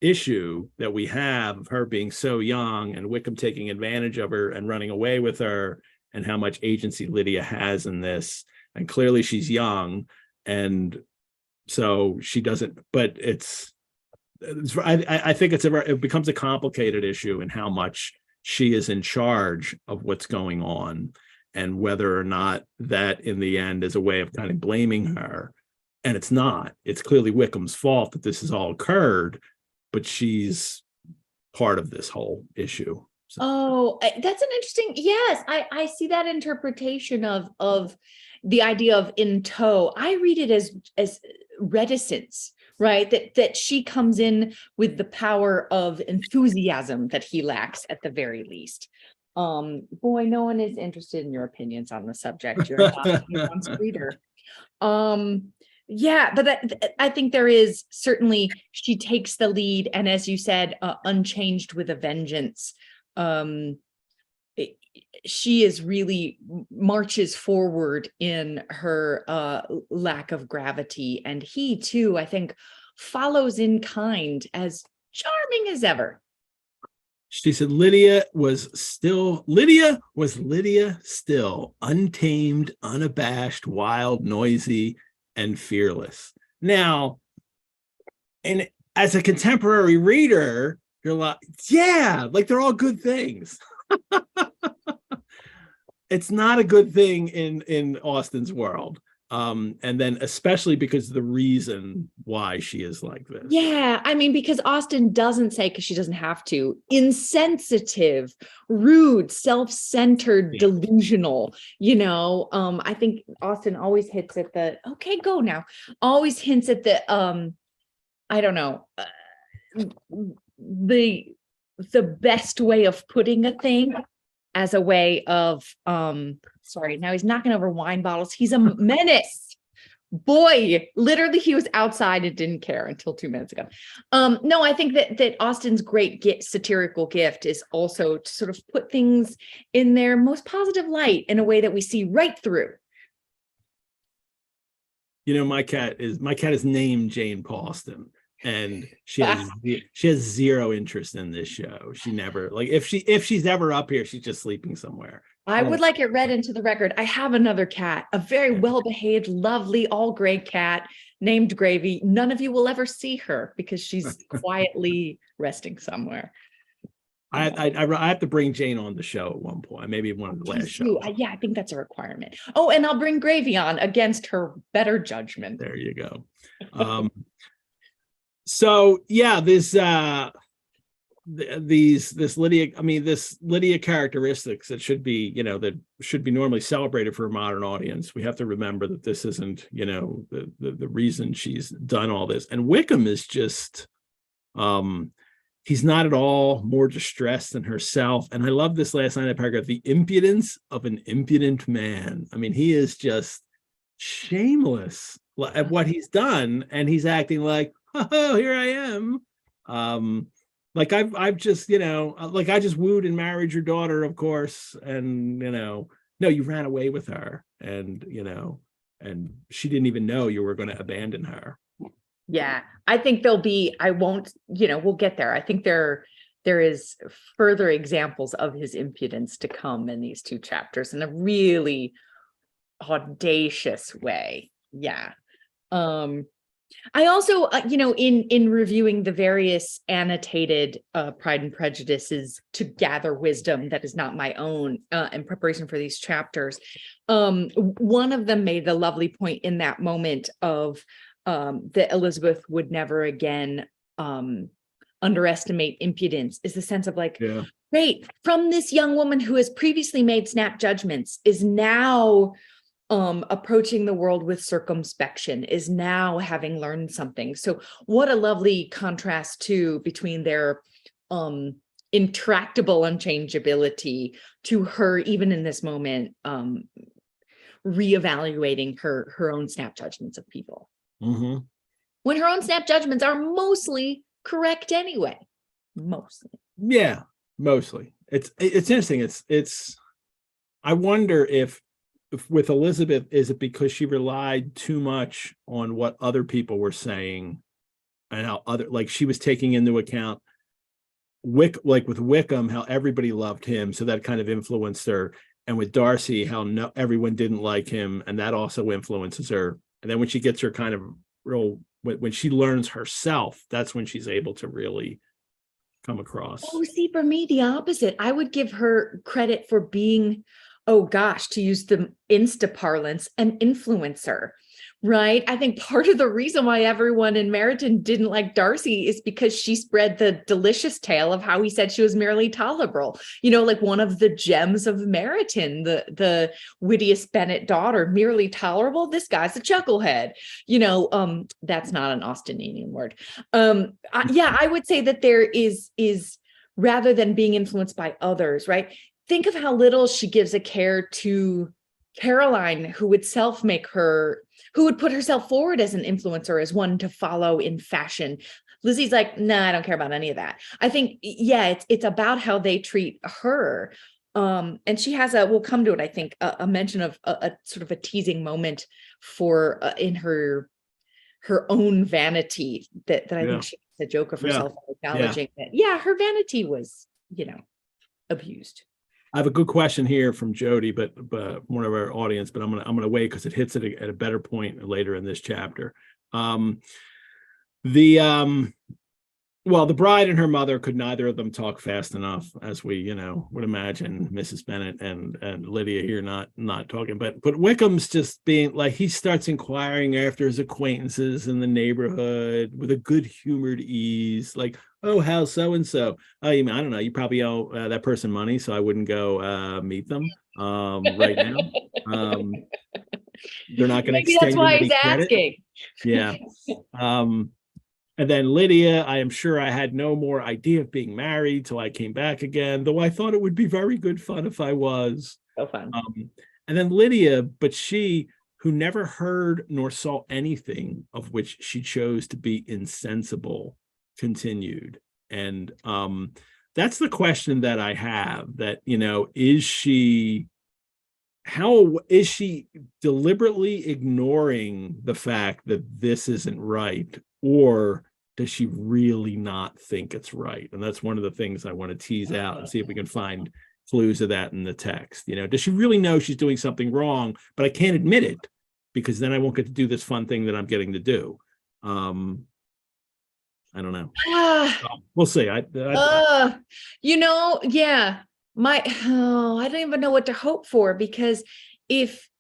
issue that we have of her being so young and Wickham taking advantage of her and running away with her, and how much agency Lydia has in this. And clearly she's young, and so she doesn't, but I think it becomes a complicated issue in how much she is in charge of what's going on, and whether or not that in the end is a way of kind of blaming her. And it's not. It's clearly Wickham's fault that this has all occurred, but she's part of this whole issue. So. Oh, that's an interesting, yes, I see that interpretation of the idea of in tow. I read it as reticence, right? That she comes in with the power of enthusiasm that he lacks at the very least. Boy, no one is interested in your opinions on the subject. You're not a nuanced reader. Yeah, but I think there is certainly, she takes the lead, and as you said, unchanged with a vengeance. She is really marches forward in her lack of gravity, and he too, I think, follows in kind, as charming as ever. She said Lydia was Lydia still, untamed, unabashed, wild, noisy, and fearless. Now, and as a contemporary reader, you're like, yeah, like they're all good things. It's not a good thing in Austen's world. And then especially because of the reason why she is like this. Yeah, I mean, because Austen doesn't say, because she doesn't have to, insensitive, rude, self-centered, delusional, I think Austen always hits at the, okay, go now, always hints at the, I don't know, the best way of putting a thing as a way of, sorry, now he's knocking over wine bottles. He's a menace. Boy, literally he was outside and didn't care until 2 minutes ago. No, I think that Austen's great satirical gift is also to sort of put things in their most positive light in a way that we see right through. My cat is named Jane Austen, and she has zero interest in this show. She never, like, if she's ever up here, she's just sleeping somewhere. I would like it read into the record. I have another cat, a very well-behaved, lovely, all gray cat named Gravy. None of you will ever see her because she's quietly resting somewhere. I have to bring Jane on the show at one point, maybe one of the last shows. Yeah, I think that's a requirement. Oh, and I'll bring Gravy on against her better judgment. There you go. So yeah, this Lydia characteristics that should be, that should be normally celebrated for a modern audience. We have to remember that this isn't, the reason she's done all this. And Wickham is just, he's not at all more distressed than herself. And I love this last line of the paragraph, the impudence of an impudent man. I mean, he is just shameless at what he's done. And he's acting like, oh, here I am. Like I've just, like I just wooed and married your daughter, of course. And, no, you ran away with her, and, and she didn't even know you were going to abandon her. Yeah, I think we'll get there. I think there is further examples of his impudence to come in these 2 chapters in a really audacious way. Yeah. I also, in reviewing the various annotated Pride and Prejudices to gather wisdom that is not my own in preparation for these chapters, one of them made the lovely point in that moment of that Elizabeth would never again underestimate impudence, is the sense of like, great, from this young woman who has previously made snap judgments is now approaching the world with circumspection, is now having learned something. So what a lovely contrast too between their intractable unchangeability to her, even in this moment, reevaluating her own snap judgments of people. Mm-hmm. When her own snap judgments are mostly correct anyway. Mostly. Yeah, mostly. It's interesting. It's I wonder if with Elizabeth, is it because she relied too much on what other people were saying and how like she was taking into account like with Wickham, how everybody loved him, so that kind of influenced her, and with Darcy, how everyone didn't like him, and that also influences her. And then when she gets her kind of real, when she learns herself, that's when she's able to really come across. Oh, see, for me, the opposite. I would give her credit for being, oh gosh, to use the Insta parlance, an influencer, right? I think part of the reason why everyone in Meryton didn't like Darcy is because she spread the delicious tale of how he said she was merely tolerable. Like one of the gems of Meryton, the wittiest Bennet daughter, merely tolerable. This guy's a chucklehead. That's not an Austenian word. I would say that there is rather than being influenced by others, right? Think of how little she gives a care to Caroline, who would who would put herself forward as an influencer, as one to follow in fashion. Lizzie's like, nah, I don't care about any of that. I think, it's about how they treat her. And she has we'll come to it, I think, a mention of a sort of a teasing moment for in her own vanity that I think she makes a joke of herself, acknowledging that, her vanity was, abused. I have a good question here from Jody, but one of our audience, but I'm gonna wait because it hits it at a better point later in this chapter. The bride and her mother, could neither of them talk fast enough, as we would imagine. Mrs. Bennet and Lydia here not talking, but Wickham's just being like, he starts inquiring after his acquaintances in the neighborhood with a good-humored ease, like, oh, how's so and so? Oh, I don't know, you probably owe that person money, so I wouldn't go meet them right now. They're not going to extend. That's why he's asking. Yeah. And then Lydia, I am sure I had no more idea of being married till I came back again, though I thought it would be very good fun if I was. So fun. And then Lydia, but she, who never heard nor saw anything of which she chose to be insensible, continued. And that's the question that I have, that, is she deliberately ignoring the fact that this isn't right? Or does she really not think it's right? And that's one of the things I want to tease out and see if we can find clues of that in the text. Does she really know she's doing something wrong, but I can't admit it because then I won't get to do this fun thing that I'm getting to do? I don't know. We'll see. I don't even know what to hope for, because if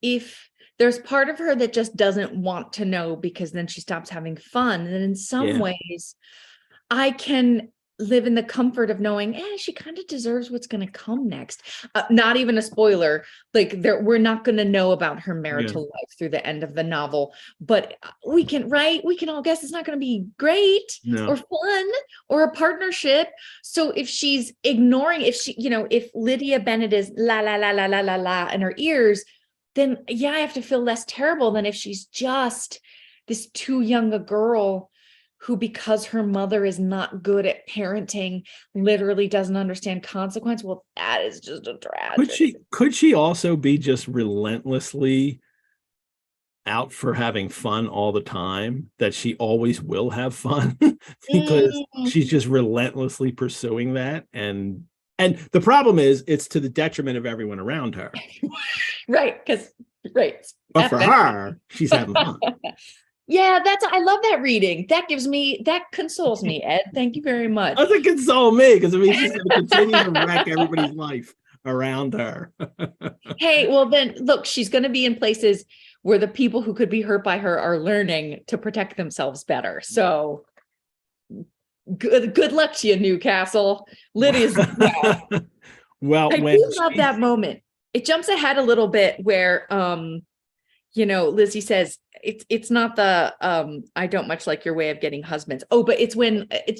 there's part of her that just doesn't want to know, because then she stops having fun. And in some ways, I can live in the comfort of knowing, she kind of deserves what's going to come next. Not even a spoiler. Like, we're not going to know about her marital life through the end of the novel, but we can all guess it's not going to be great or fun or a partnership. So if she's ignoring, if Lydia Bennet is la la la la la la la in her ears, then I have to feel less terrible than if she's just this too young a girl who, because her mother is not good at parenting, literally doesn't understand consequence. Well, that is just a tragedy. Could she also be just relentlessly out for having fun all the time, that she always will have fun because she's just relentlessly pursuing that? And the problem is, it's to the detriment of everyone around her. Right. But for her, she's having fun. I love that reading. That consoles me, Ed. Thank you very much. Doesn't console me, because it means she's going to continue to wreck everybody's life around her. Hey, well then, look, she's going to be in places where the people who could be hurt by her are learning to protect themselves better. So good luck to you, Newcastle. Lydia's well, I do love that moment. It jumps ahead a little bit where Lizzie says it's not the I don't much like your way of getting husbands. Oh, but it's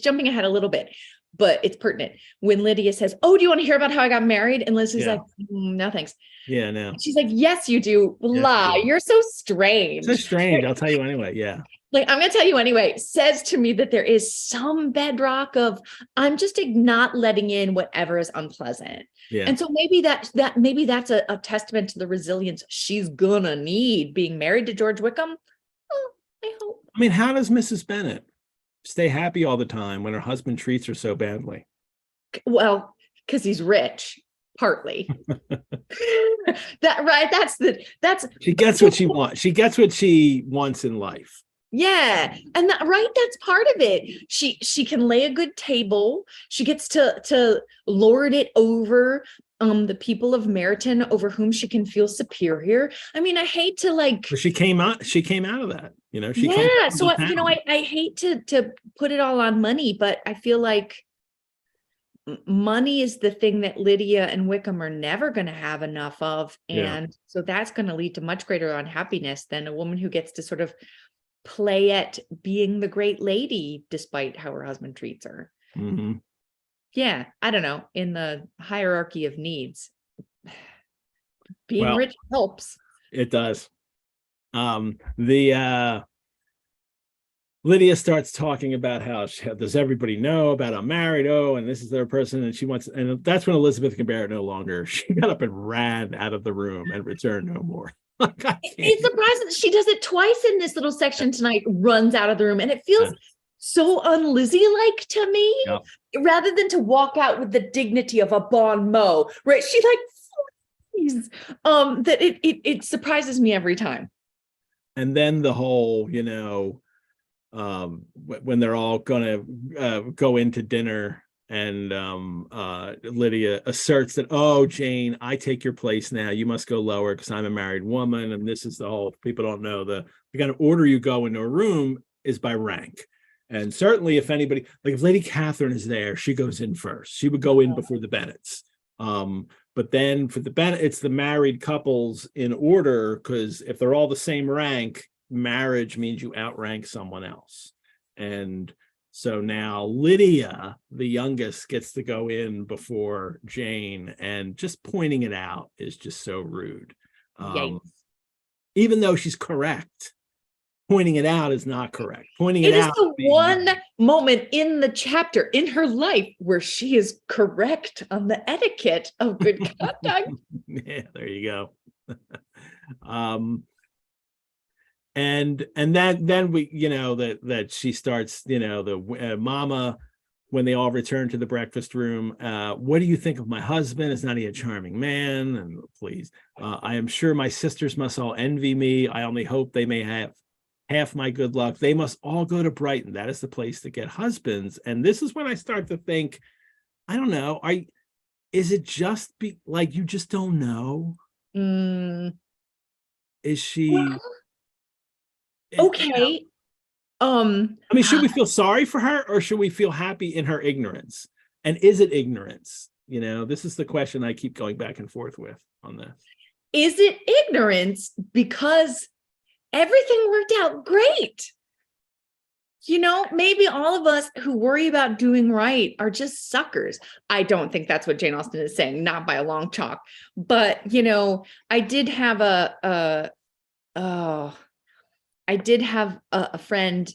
jumping ahead a little bit, but it's pertinent when Lydia says, oh, do you want to hear about how I got married? And Lizzie's like, no thanks. Yeah, no. She's like, yes, you do. Blah. You're so strange. So strange. I'll tell you anyway. Yeah. like, I'm going to tell you anyway, says to me that there is some bedrock of, I'm just not letting in whatever is unpleasant. Yeah. And so maybe that's a testament to the resilience she's gonna need being married to George Wickham. Oh, I hope. I mean, how does Mrs. Bennet stay happy all the time when her husband treats her so badly? Well, because he's rich, partly. That's She gets what she wants. She gets what she wants in life. yeah. And that's part of it. She can lay a good table. She gets to lord it over the people of Meryton, over whom she can feel superior. I mean, I hate to like, But she came out of that, you know. yeah. So I hate to put it all on money, but I feel like money is the thing that Lydia and Wickham are never going to have enough of. And so that's going to lead to much greater unhappiness than a woman who gets to sort of play at being the great lady, despite how her husband treats her. Mm-hmm. Yeah. I don't know. In the hierarchy of needs, being rich helps. It does. Lydia starts talking about how does everybody know about I'm married? Oh, and this is their person, and she wants, and that's when Elizabeth can bear it no longer. She got up and ran out of the room and returned no more. It's surprising she does it twice in this little section tonight. Runs out of the room, and it feels so un-Lizzie-like to me. Yep. Rather than to walk out with the dignity of a bon mot, right? She like, please, that it surprises me every time. And then the whole, you know, when they're all gonna go into dinner, and Lydia asserts that, oh, Jane, I take your place now. You must go lower because I'm a married woman. And this is the whole, people don't know, the kind of order you go into a room is by rank. And certainly if anybody, like if Lady Catherine is there, she goes in first. She would go in before the Bennets. But then for the Bennett, it's the married couples in order, because if they're all the same rank, marriage means you outrank someone else. And so now Lydia, the youngest, gets to go in before Jane, and just pointing it out is just so rude. Even though she's correct, pointing it out is not correct. Pointing it out is the one moment in the chapter in her life where she is correct on the etiquette of good conduct. Yeah, there you go. And then we, you know, that she starts, you know, the mama, when they all return to the breakfast room, what do you think of my husband? Is not he a charming man? And please, I am sure my sisters must all envy me. I only hope they may have half my good luck. They must all go to Brighton. That is the place to get husbands. And this is when I start to think, I don't know, is it just like you just don't know? Is she okay? I mean, should we feel sorry for her, or should we feel happy in her ignorance? And is it ignorance? You know, this is the question I keep going back and forth with on this. Is it ignorance because everything worked out great? You know, maybe all of us who worry about doing right are just suckers. I don't think that's what Jane Austen is saying, not by a long chalk. But, you know, I did have a friend.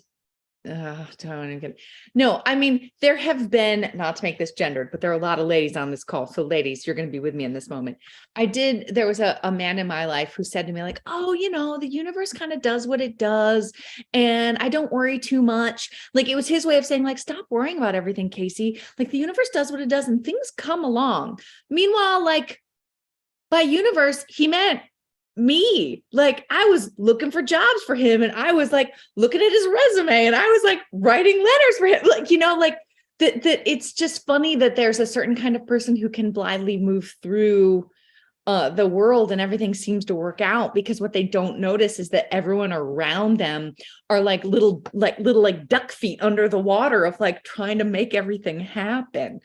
No, I mean, there have been, not to make this gendered, but there are a lot of ladies on this call. So ladies, you're going to be with me in this moment. There was a man in my life who said to me like, oh, you know, the universe kind of does what it does. And I don't worry too much. Like, it was his way of saying like, stop worrying about everything, Casey. Like, the universe does what it does and things come along. Meanwhile, like, by universe, he meant me. Like, I was looking for jobs for him, and I was like looking at his resume, and I was like writing letters for him. Like, you know, like that it's just funny that there's a certain kind of person who can blindly move through the world and everything seems to work out, because what they don't notice is that everyone around them are like little duck feet under the water of like trying to make everything happen.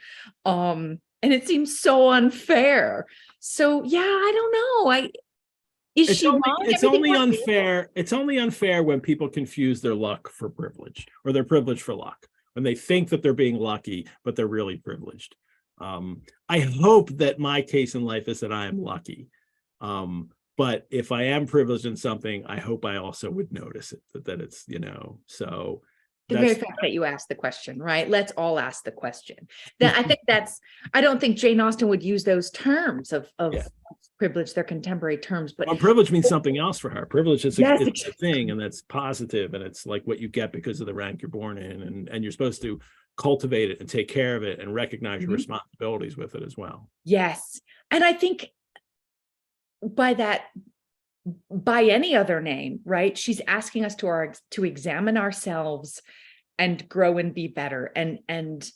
And it seems so unfair. So yeah, I don't know. It's only unfair. It's only unfair when people confuse their luck for privilege, or their privilege for luck, when they think that they're being lucky, but they're really privileged. I hope that my case in life is that I am lucky. But if I am privileged in something, I hope I also would notice it, that it's, so The very fact that you asked the question, right? Let's all ask the question. That I think I don't think Jane Austen would use those terms of privilege, their contemporary terms, but privilege means something else for her. Privilege is Yes, it's a thing, and that's positive, and it's like what you get because of the rank you're born in, and you're supposed to cultivate it and take care of it and recognize your responsibilities with it as well. Yes. And I think by any other name, right? She's asking us to examine ourselves and grow and be better. And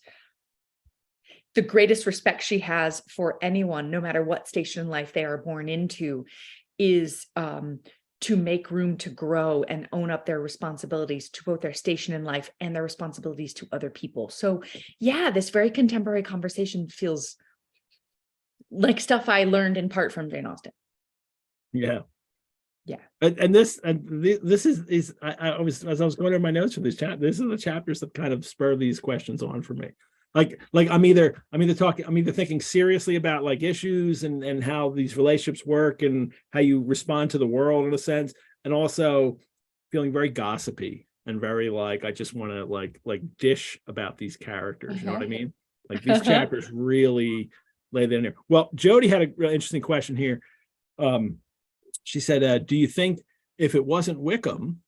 the greatest respect she has for anyone, no matter what station in life they are born into, is to make room to grow and own up their responsibilities to both their station in life and their responsibilities to other people. So yeah, this very contemporary conversation feels like stuff I learned in part from Jane Austen. Yeah. Yeah. And this is I was, as I was going over my notes for this chat, this is the chapters that kind of spur these questions on for me. Like I'm either thinking seriously about like issues and how these relationships work and how you respond to the world in a sense, and also feeling very gossipy and very like I just want to like dish about these characters. You know what I mean? Like these chapters really lay that in there. Well, Jody had a really interesting question here. She said, do you think if it wasn't Wickham,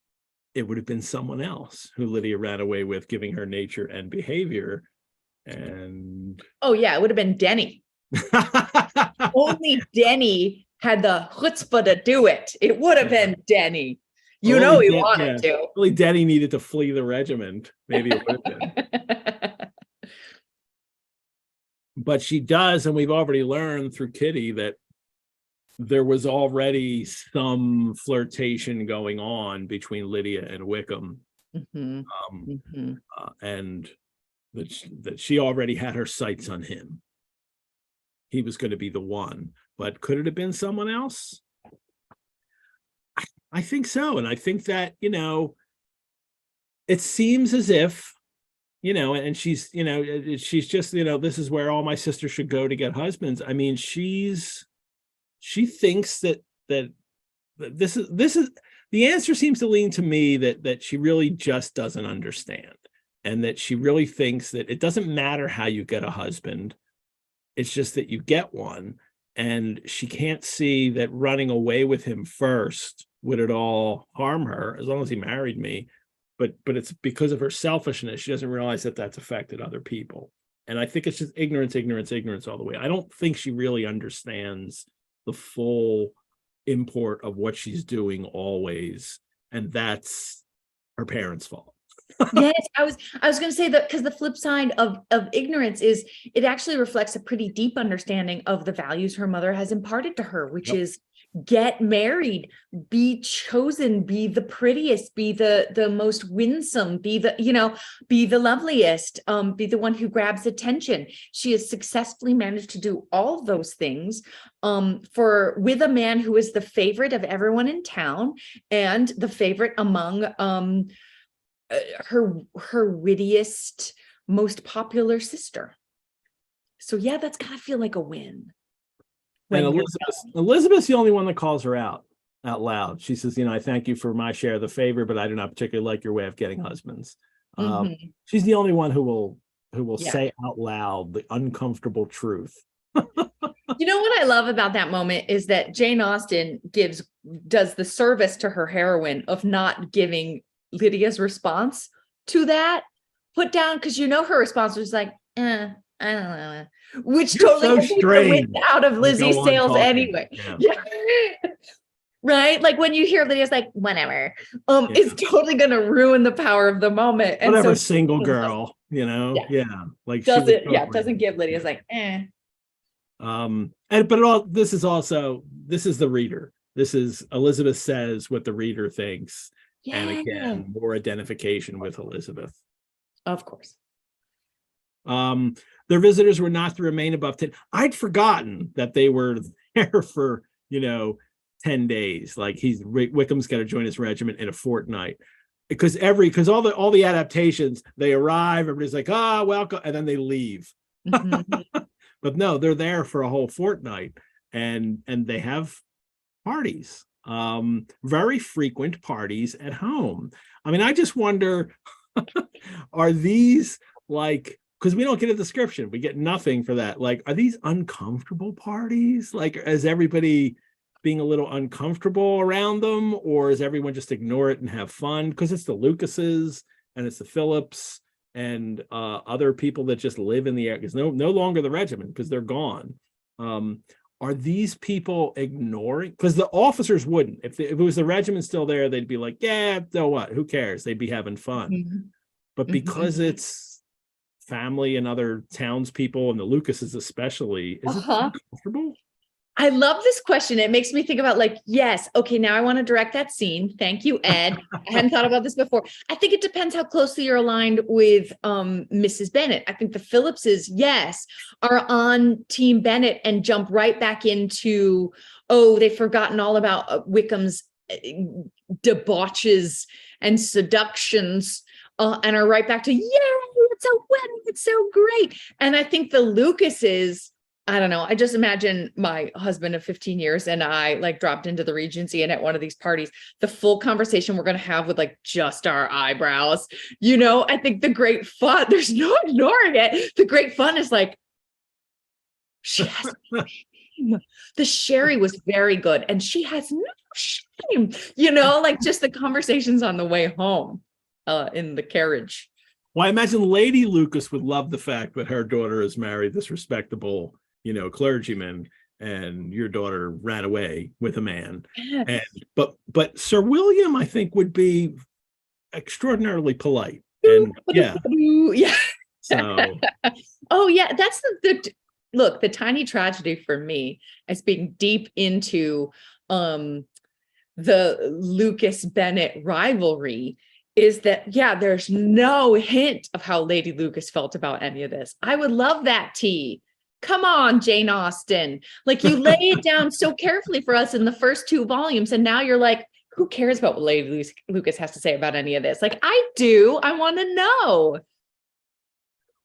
it would have been someone else who Lydia ran away with, giving her nature and behavior? And oh yeah, it would have been Denny. Only Denny had the chutzpah to do it. It would have been Denny. He wanted to. Only Denny needed to flee the regiment. Maybe it would have been. But she does, and we've already learned through Kitty that there was already some flirtation going on between Lydia and Wickham, and that she already had her sights on him. He was going to be the one, but could it have been someone else? I think so, and I think that it seems as if and she's just this is where all my sisters should go to get husbands. I mean, she thinks that this is the answer seems to lean to me that she really just doesn't understand, and that she really thinks that it doesn't matter how you get a husband, it's just that you get one, and she can't see that running away with him first would at all harm her as long as he married me, but it's because of her selfishness. She doesn't realize that that's affected other people, and I think it's just ignorance all the way. I don't think she really understands the full import of what she's doing always, and that's her parents' fault. Yes, I was going to say that, because the flip side of ignorance is it actually reflects a pretty deep understanding of the values her mother has imparted to her, which is get married, be chosen, be the prettiest, be the most winsome, be the loveliest, be the one who grabs attention. She has successfully managed to do all those things with a man who is the favorite of everyone in town and the favorite among her wittiest, most popular sister. So yeah, that's gotta feel like a win. And Elizabeth's the only one that calls her out loud. She says, I thank you for my share of the favor, but I do not particularly like your way of getting husbands. She's the only one who will say out loud the uncomfortable truth. You know what I love about that moment is that Jane Austen does the service to her heroine of not giving Lydia's response to that put down, because her response was like, I don't know, which totally takes the wind out of Lizzie's sails anyway. Yeah. Right? Like when you hear Lydia's like, whatever, it's totally going to ruin the power of the moment. And whatever, single girl, like doesn't give Lydia's like, but this is the reader. This is Elizabeth says what the reader thinks. Yeah. And again, more identification with Elizabeth. Of course. Their visitors were not to remain above 10. I'd forgotten that they were there for, 10 days. Like Wickham's got to join his regiment in a fortnight. Because all the adaptations, they arrive, everybody's like, welcome, and then they leave. But no, they're there for a whole fortnight. And they have parties, very frequent parties at home. I mean, I just wonder, are these like, because we don't get a description, we get nothing for that. Like, are these uncomfortable parties? Like, is everybody being a little uncomfortable around them, or is everyone just ignore it and have fun? Because it's the Lucases and it's the Phillips and other people that just live in the area. Because no longer the regiment, because they're gone. Are these people ignoring? Because the officers wouldn't. If it was the regiment still there, they'd be like, yeah, so what? Who cares? They'd be having fun. Mm-hmm. But because it's family and other townspeople and the Lucases especially, is it uncomfortable? I love this question. It makes me think about like, yes, okay, now I want to direct that scene. Thank you, Ed. I hadn't thought about this before. I think it depends how closely you're aligned with Mrs. Bennet. I think the Phillipses, yes, are on Team Bennet and jump right back into, oh, they've forgotten all about Wickham's debauches and seductions and are right back to, yeah, it's a wedding, it's so great. And I think the Lucases, I don't know. I just imagine my husband of 15 years and I like dropped into the Regency, and at one of these parties, the full conversation we're going to have with like just our eyebrows. You know, I think the great fun, there's no ignoring it. The great fun is like, she has shame. The sherry was very good and she has no shame, you know, like just the conversations on the way home in the carriage. Well, I imagine Lady Lucas would love the fact that her daughter is married this respectable, you know, clergyman, and your daughter ran away with a man. Yes. And but Sir William, I think, would be extraordinarily polite. And yeah. So oh yeah, that's the look, the tiny tragedy for me as being deep into the Lucas Bennet rivalry is that, yeah, there's no hint of how Lady Lucas felt about any of this. I would love that tea. Come on, Jane Austen. Like, you lay it down so carefully for us in the first 2 volumes. And now you're like, who cares about what Lady Lucas has to say about any of this? Like, I do. I want to know.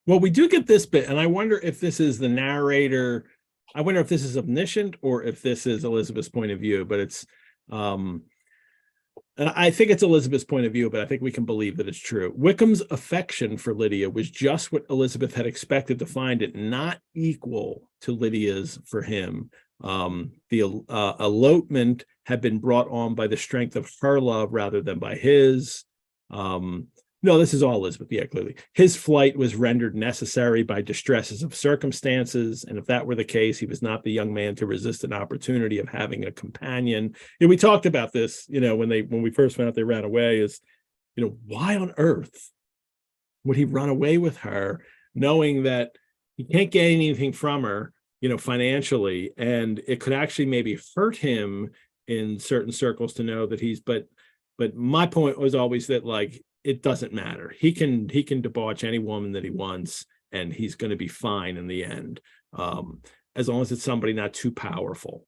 Well, we do get this bit, and I wonder if this is the narrator. I wonder if this is omniscient or if this is Elizabeth's point of view, but it's and I think it's Elizabeth's point of view, but I think we can believe that it's true. Wickham's affection for Lydia was just what Elizabeth had expected to find it, not equal to Lydia's for him. The elopement had been brought on by the strength of her love rather than by his. No, this is all Elizabeth. Yeah, clearly. His flight was rendered necessary by distresses of circumstances. And if that were the case, he was not the young man to resist an opportunity of having a companion. And we talked about this, you know, when we first found out they ran away, is, you know, why on earth would he run away with her, knowing that he can't get anything from her, you know, financially, and it could actually maybe hurt him in certain circles to know that but my point was always that, like, it doesn't matter. He can debauch any woman that he wants, and he's going to be fine in the end, as long as it's somebody not too powerful.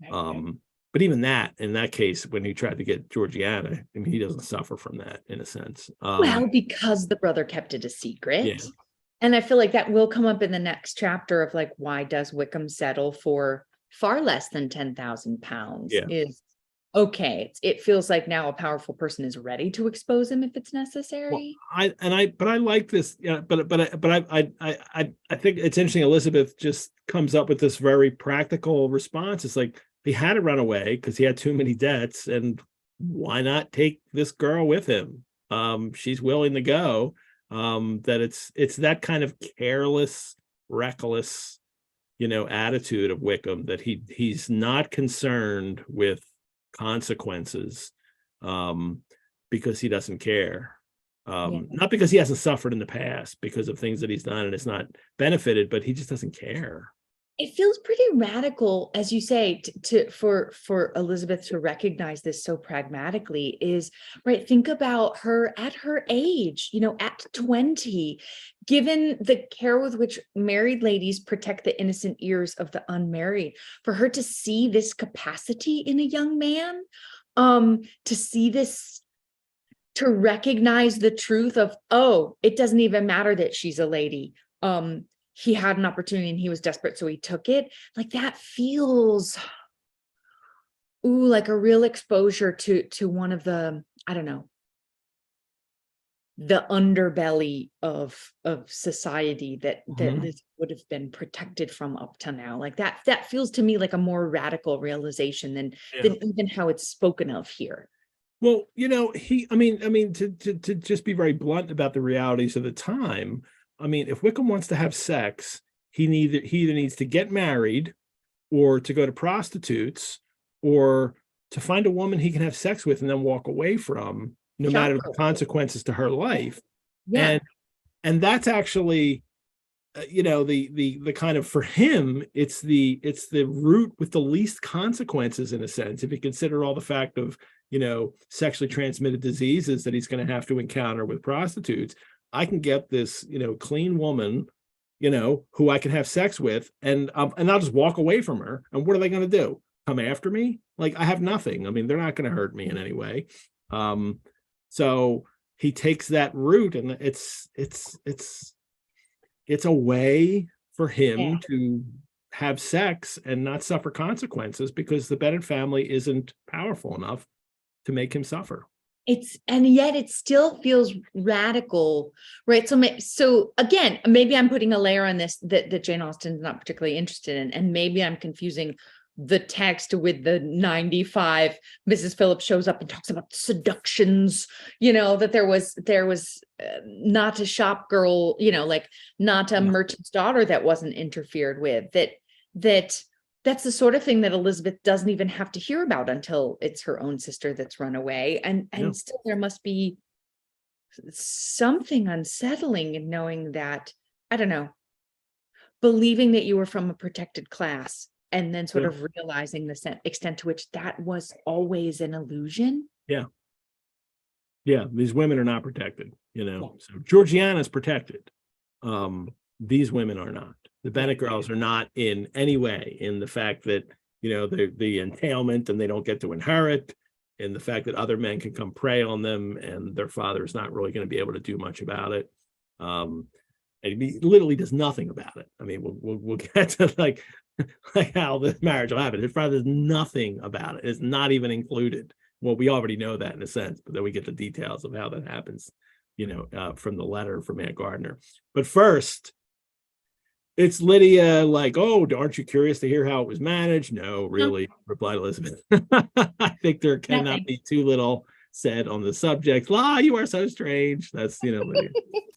But even that, in that case, when he tried to get Georgiana, I mean, he doesn't suffer from that in a sense. Well, because the brother kept it a secret. Yeah. And I feel like that will come up in the next chapter of like, why does Wickham settle for far less than 10,000 pounds? Yeah. Is okay. It feels like now a powerful person is ready to expose him if it's necessary. Well, I like this. Yeah, but I think it's interesting. Elizabeth just comes up with this very practical response. It's like, he had to run away because he had too many debts, and why not take this girl with him? She's willing to go. That it's that kind of careless, reckless, you know, attitude of Wickham, that he's not concerned with consequences, because he doesn't care. Not because he hasn't suffered in the past because of things that he's done and it's not benefited, but he just doesn't care. It feels pretty radical, as you say, for Elizabeth to recognize this so pragmatically. Is right. Think about her at her age, you know, at 20, given the care with which married ladies protect the innocent ears of the unmarried, for her to see this capacity in a young man, to see this, to recognize the truth of, oh, it doesn't even matter that she's a lady. He had an opportunity and he was desperate, so he took it. Like, that feels, ooh, like a real exposure to one of the, I don't know, the underbelly of society that Liz would have been protected from up to now. Like that feels to me like a more radical realization than even how it's spoken of here. Well, I mean, to just be very blunt about the realities of the time. I mean, if Wickham wants to have sex, he either needs to get married, or to go to prostitutes, or to find a woman he can have sex with and then walk away from, no matter the consequences to her life. Yeah. And that's actually, the kind of, for him, it's the route with the least consequences, in a sense, if you consider all the fact of, sexually transmitted diseases that he's going to have to encounter with prostitutes. I can get this, clean woman, who I can have sex with, and I'll just walk away from her. And what are they going to do? Come after me? Like, I have nothing. I mean, they're not going to hurt me in any way. So he takes that route, and it's a way for him to have sex and not suffer consequences, because the Bennett family isn't powerful enough to make him suffer. And yet it still feels radical, right? So again, maybe I'm putting a layer on this that Jane Austen's not particularly interested in, and maybe I'm confusing the text with the 95 Mrs. Phillips shows up and talks about seductions, that there was not a shop girl, like not a merchant's daughter that wasn't interfered with, that's the sort of thing that Elizabeth doesn't even have to hear about until it's her own sister that's run away. And still there must be something unsettling in knowing that, I don't know, believing that you were from a protected class and then sort of realizing the extent to which that was always an illusion. Yeah. These women are not protected, So Georgiana's protected. These women are not. The Bennett girls are not in any way, in the fact that, the entailment and they don't get to inherit, and the fact that other men can come prey on them and their father is not really going to be able to do much about it. And he literally does nothing about it. I mean, we'll get to like how the marriage will happen. His father does nothing about it. It's not even included. Well, we already know that in a sense, but then we get the details of how that happens, from the letter from Aunt Gardiner. But first, it's Lydia, like, oh, aren't you curious to hear how it was managed? No, really, replied Elizabeth. I think there cannot be too little said on the subject. La, you are so strange. That's, Lydia.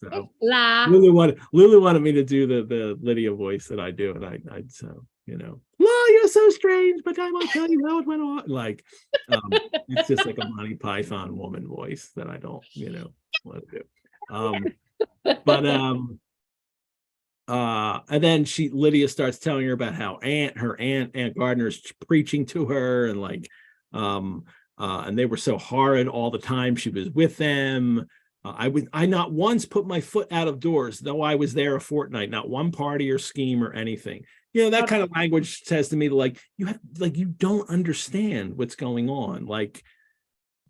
So Lulu wanted me to do the Lydia voice that I do, and I so, La, you're so strange, but I might tell you how it went on. Like, it's just like a Monty Python woman voice that I don't, want to do. And then Lydia starts telling her about how her aunt Gardiner is preaching to her, and like, and they were so horrid all the time she was with them. I not once put my foot out of doors, though I was there a fortnight, not one party or scheme or anything. That kind of language says to me, like, you don't understand what's going on. Like,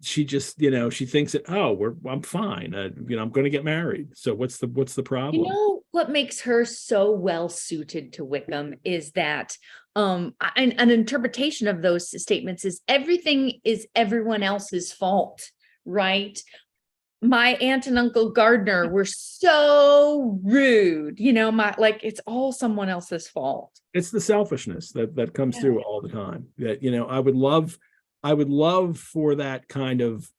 she just, she thinks that, I'm fine. I'm going to get married. So what's the problem? What makes her so well suited to Wickham is that an interpretation of those statements is everything is everyone else's fault, right? My aunt and uncle Gardiner were so rude, it's all someone else's fault. It's the selfishness that comes through all the time. That, I would love for that kind of,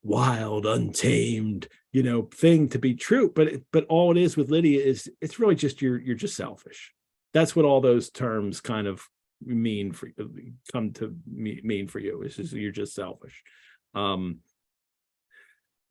wild, untamed, thing to be true. But all it is with Lydia is it's really just you're just selfish. That's what all those terms kind of mean for you. Is just you're just selfish.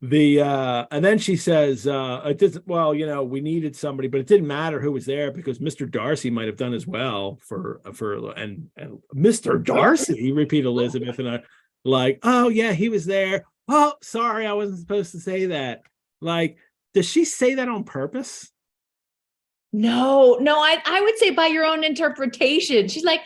And then she says, it doesn't, we needed somebody, but it didn't matter who was there because Mr. Darcy might have done as well and Mr. Darcy, repeated Elizabeth, and I like, oh yeah, he was there. Oh, sorry, I wasn't supposed to say that. Like, does she say that on purpose? No, I would say by your own interpretation. She's like,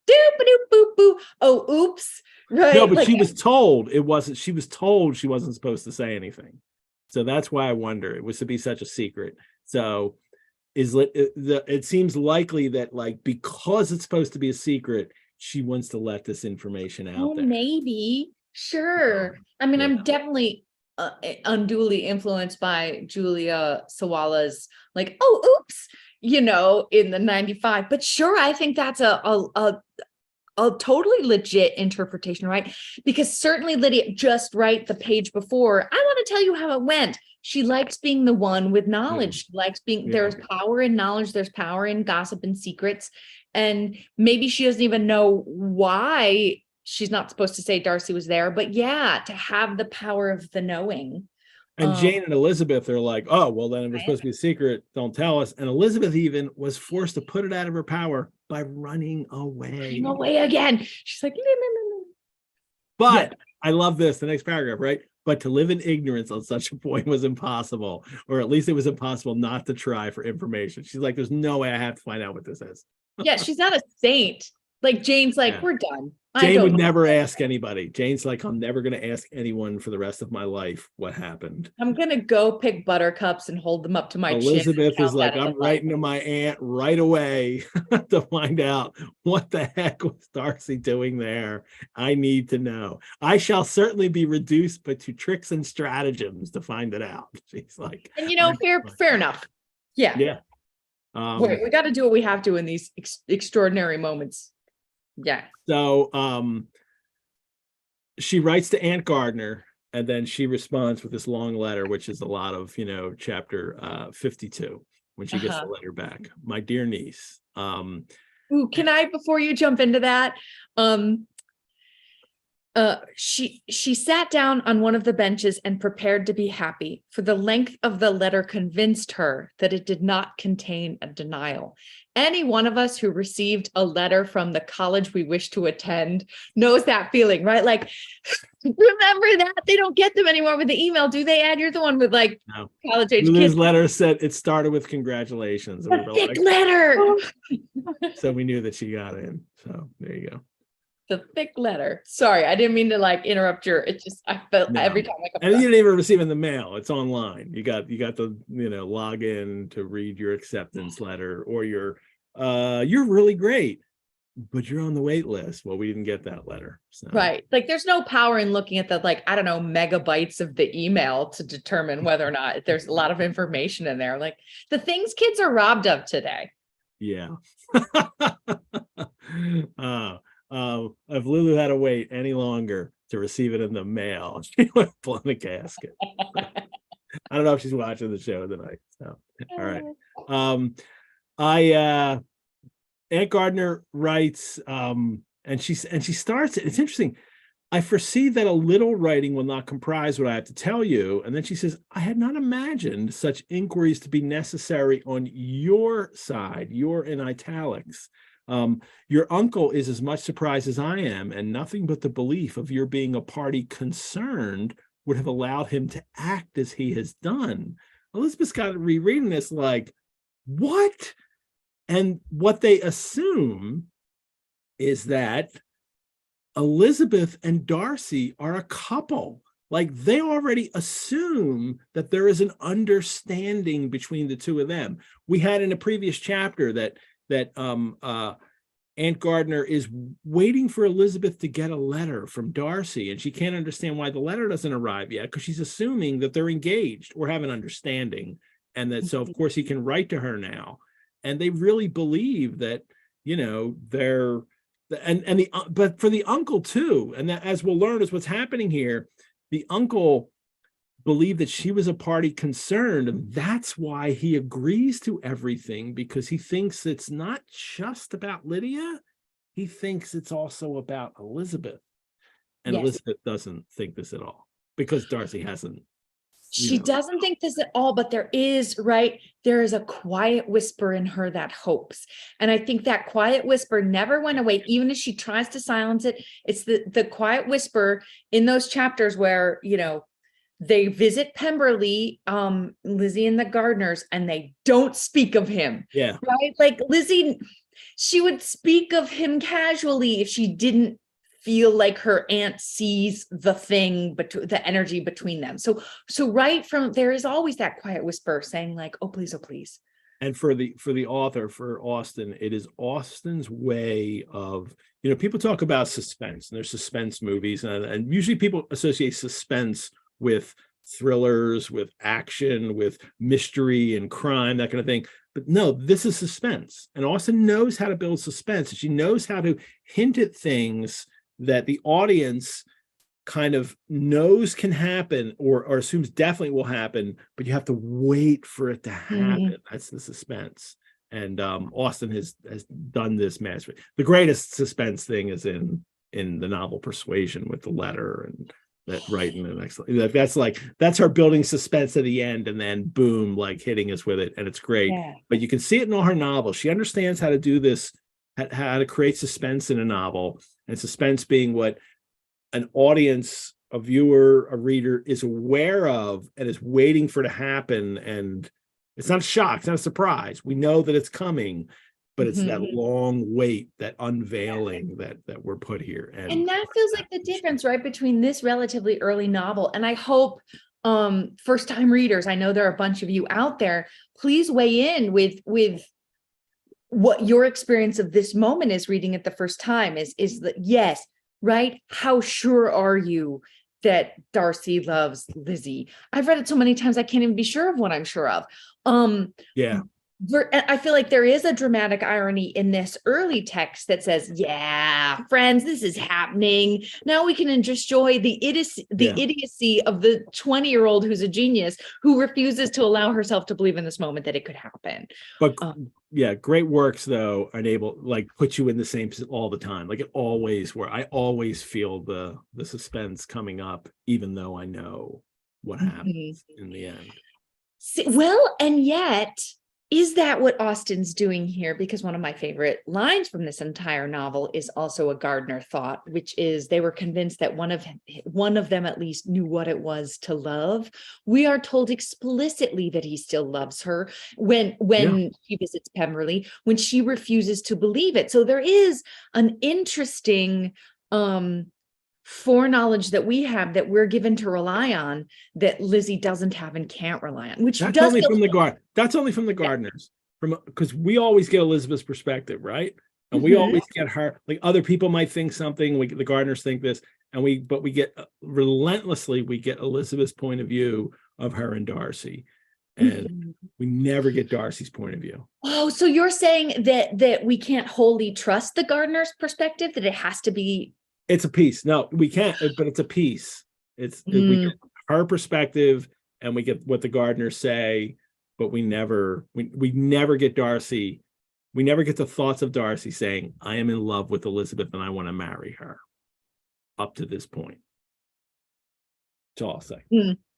doop doop boop boop. Oh, oops. Right. No, but she was told she was told she wasn't supposed to say anything. So that's why I wonder. It was to be such a secret. So it seems likely that, like, because it's supposed to be a secret, she wants to let this information out Oh, there. maybe. Sure. I mean, Yeah. I'm definitely unduly influenced by Julia Sawala's like, oh, oops, in the 95. But sure, I think that's a totally legit interpretation, right? Because certainly Lydia, just right the page before, I want to tell you how it went. She likes being the one with knowledge. She likes being, there's power in knowledge, there's power in gossip and secrets. And maybe she doesn't even know why she's not supposed to say Darcy was there, but yeah, to have the power of the knowing. And Jane and Elizabeth are like, oh, well, then if it's supposed to be a secret, don't tell us. And Elizabeth even was forced to put it out of her power by running away. Running away again. She's like, no. But I love this, the next paragraph, right? But to live in ignorance on such a point was impossible, or at least it was impossible not to try for information. She's like, there's no way I have to find out what this is. Yeah, she's not a saint. Like Jane's like, we're done. Jane would never ask anybody. Jane's like, I'm never going to ask anyone for the rest of my life what happened. I'm going to go pick buttercups and hold them up to my chin. Elizabeth is like, I'm writing to my aunt right away to find out what the heck was Darcy doing there. I need to know. I shall certainly be reduced but to tricks and stratagems to find it out. She's like, and fair enough. Yeah. Yeah. Wait, we got to do what we have to in these extraordinary moments. Yeah. So she writes to Aunt Gardiner, and then she responds with this long letter, which is a lot of, chapter 52, when she gets the letter back. My dear niece. Ooh, can I, before you jump into that, she sat down on one of the benches and prepared to be happy, for the length of the letter convinced her that it did not contain a denial. Any one of us who received a letter from the college we wish to attend knows that feeling, right? Like, remember that? They don't get them anymore with the email, do they? You're the one with like college age kids. Lulu's letter said it started with congratulations. A thick letter. So we knew that she got in. So there you go. The thick letter. Sorry, I didn't mean to like interrupt your. It just I felt every time I come. And you didn't even receive it in the mail. It's online. You got the log in to read your acceptance letter, or you're really great, but you're on the wait list. Well, we didn't get that letter. So. Right. Like there's no power in looking at the megabytes of the email to determine whether or not there's a lot of information in there. Like the things kids are robbed of today. Yeah. If Lulu had to wait any longer to receive it in the mail, she would have blown the casket. I don't know if she's watching the show tonight. So, all right. Aunt Gardiner writes, and she starts it. It's interesting. I foresee that a little writing will not comprise what I have to tell you. And then she says, I had not imagined such inquiries to be necessary on your side. You're in italics. Your uncle is as much surprised as I am, and nothing but the belief of your being a party concerned would have allowed him to act as he has done. Elizabeth's got rereading this like, what? And what they assume is that Elizabeth and Darcy are a couple. Like they already assume that there is an understanding between the two of them. We had in a previous chapter that Aunt Gardiner is waiting for Elizabeth to get a letter from Darcy, and she can't understand why the letter doesn't arrive yet, because she's assuming that they're engaged or have an understanding, and that so of course he can write to her now. And they really believe that, they're but for the uncle too, and that, as we'll learn, is what's happening here. The uncle believed that she was a party concerned, and that's why he agrees to everything, because he thinks it's not just about Lydia. He thinks it's also about Elizabeth, and yes. Elizabeth doesn't think this at all, because Darcy hasn't. She doesn't think this at all, but there is a quiet whisper in her that hopes. And I think that quiet whisper never went away, even as she tries to silence it. It's the quiet whisper in those chapters where, they visit Pemberley, Lizzie and the Gardiners, and they don't speak of him. Yeah. Right? Like Lizzie, she would speak of him casually if she didn't feel like her aunt sees the thing, but the energy between them. So right from there is always that quiet whisper saying like, oh, please, And for the author, for Austen, it is Austen's way of, people talk about suspense, and there's suspense movies, and usually people associate suspense with thrillers, with action, with mystery and crime, that kind of thing. But no, this is suspense. And Austen knows how to build suspense. She knows how to hint at things that the audience kind of knows can happen or assumes definitely will happen, but you have to wait for it to happen. That's the suspense. And Austen has done this masterfully. The greatest suspense thing is in the novel Persuasion, with the letter and that right in the next. That's her building suspense at the end, and then boom, like hitting us with it, and it's great. Yeah. But you can see it in all her novels. She understands how to do this, how to create suspense in a novel, and suspense being what an audience, a viewer, a reader is aware of and is waiting for to happen. And it's not a shock, it's not a surprise. We know that it's coming, but it's that long wait, that unveiling that we're put here. And that feels like the difference, right, between this relatively early novel. And I hope first time readers, I know there are a bunch of you out there, please weigh in with what your experience of this moment is reading it the first time. Is that, yes, right? How sure are you that Darcy loves Lizzie? I've read it so many times I can't even be sure of what I'm sure of. Yeah. I feel like there is a dramatic irony in this early text that says, yeah, friends, this is happening. Now we can enjoy the idiocy of the 20-year-old who's a genius, who refuses to allow herself to believe in this moment that it could happen. But great works though enable, like, put you in the same all the time. Like, it always, where I always feel the suspense coming up, even though I know what happens in the end. Well, and yet, is that what Austen's doing here? Because one of my favorite lines from this entire novel is also a Gardiner thought, which is, they were convinced that one of them at least knew what it was to love. We are told explicitly that he still loves her when she visits Pemberley, when she refuses to believe it. So there is an interesting foreknowledge that we have, that we're given to rely on, that Lizzie doesn't have and can't rely on, which that's only from the Gardiners, because we always get Elizabeth's perspective, right? And we always get her, like, other people might think something, the Gardiners think this, and we get relentlessly, we get Elizabeth's point of view of her and Darcy, and we never get Darcy's point of view. Oh, so you're saying that we can't wholly trust the Gardiners' perspective, that it has to be. It's a piece. No, we can't, but it's a piece. We get her perspective, and we get what the Gardiners say, but we never get Darcy. We never get the thoughts of Darcy saying, I am in love with Elizabeth and I want to marry her, up to this point. That's all I'll say.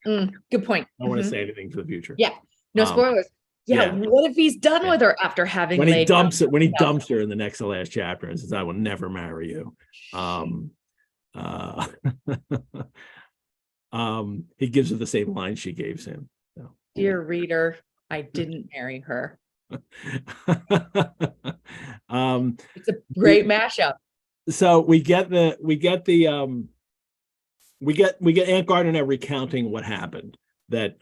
Good point. I don't want to say anything for the future. Yeah. No spoilers. Yeah. What if he's done with her after having when he dumps her in the next to last chapter and says, I will never marry you. He gives her the same line she gave him. So. Dear reader, I didn't marry her. It's a great mashup. So we get Aunt Gardiner recounting what happened. That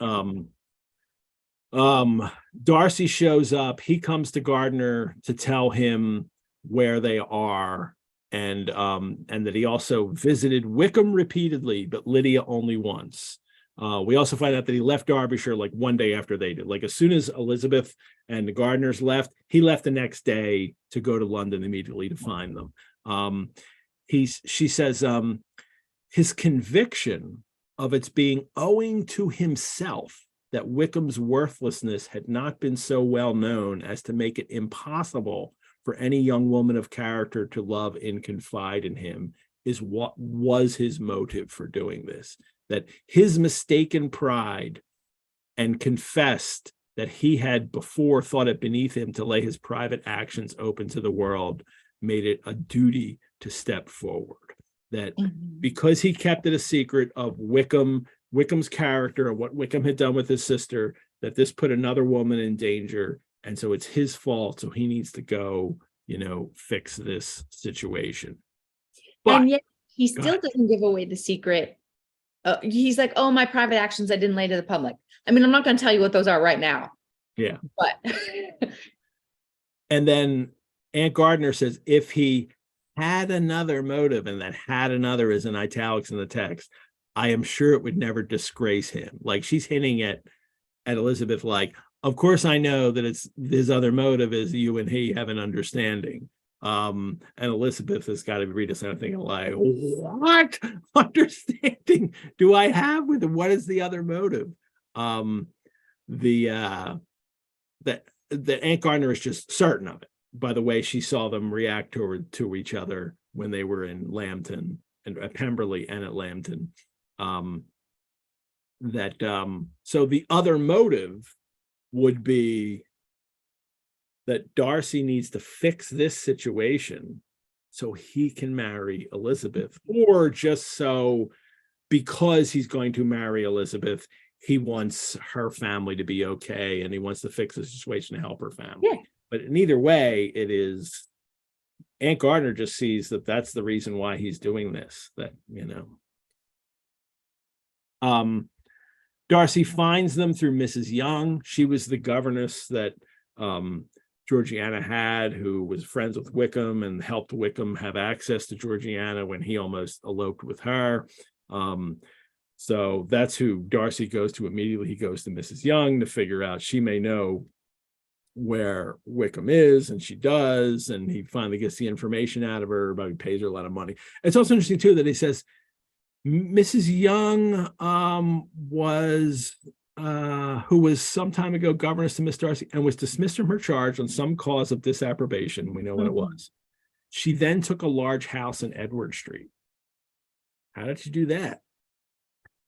Darcy shows up. He comes to Gardiner to tell him where they are, and that he also visited Wickham repeatedly, but Lydia only once. We also find out that he left Derbyshire like one day after they did. Like, as soon as Elizabeth and the Gardiners left, he left the next day to go to London immediately to find them. She says his conviction of its being owing to himself that Wickham's worthlessness had not been so well known as to make it impossible for any young woman of character to love and confide in him is what was his motive for doing this. That his mistaken pride, and confessed that he had before thought it beneath him to lay his private actions open to the world, made it a duty to step forward. That because he kept it a secret of Wickham's character and what Wickham had done with his sister, that this put another woman in danger. And so it's his fault. So he needs to go, fix this situation. But, and yet he still doesn't give away the secret. He's like, oh, my private actions I didn't lay to the public. I mean, I'm not going to tell you what those are right now. Yeah. But And then Aunt Gardiner says, if he had another motive, and that had another is in italics in the text, I am sure it would never disgrace him. Like she's hinting at Elizabeth, like, of course I know that it's his other motive is you and he have an understanding. And Elizabeth has got to read this and thinking like, what understanding do I have with him? What is the other motive? That Aunt Gardiner is just certain of it by the way she saw them react to each other when they were in Lambton and at Pemberley and at Lambton. So the other motive would be that Darcy needs to fix this situation so he can marry Elizabeth, or just so because he's going to marry Elizabeth, he wants her family to be okay and he wants to fix the situation to help her family. Yeah. But in either way, it is Aunt Gardiner just sees that that's the reason why he's doing this, that, Darcy finds them through Mrs. Young. She was the governess that Georgiana had, who was friends with Wickham and helped Wickham have access to Georgiana when he almost eloped with her. So that's who Darcy goes to immediately. He goes to Mrs. Young to figure out, she may know where Wickham is, and she does, and he finally gets the information out of her, but he pays her a lot of money. It's also interesting too that he says Mrs. Young who was some time ago governess to Miss Darcy and was dismissed from her charge on some cause of disapprobation. We know what it was. She then took a large house in Edward Street. How did she do that?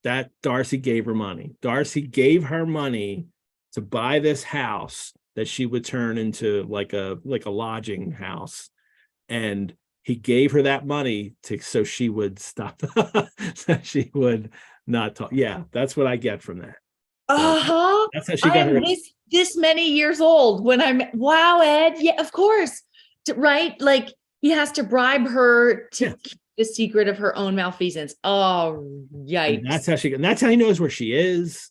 That Darcy gave her money. Darcy gave her money to buy this house that she would turn into like a lodging house. And he gave her that money so she would stop, so she would not talk. Yeah, that's what I get from that. That's how she got her. This many years old when wow, Ed. Yeah, of course. Right? Like he has to bribe her to keep the secret of her own malfeasance. Oh, yikes. And that's how he knows where she is.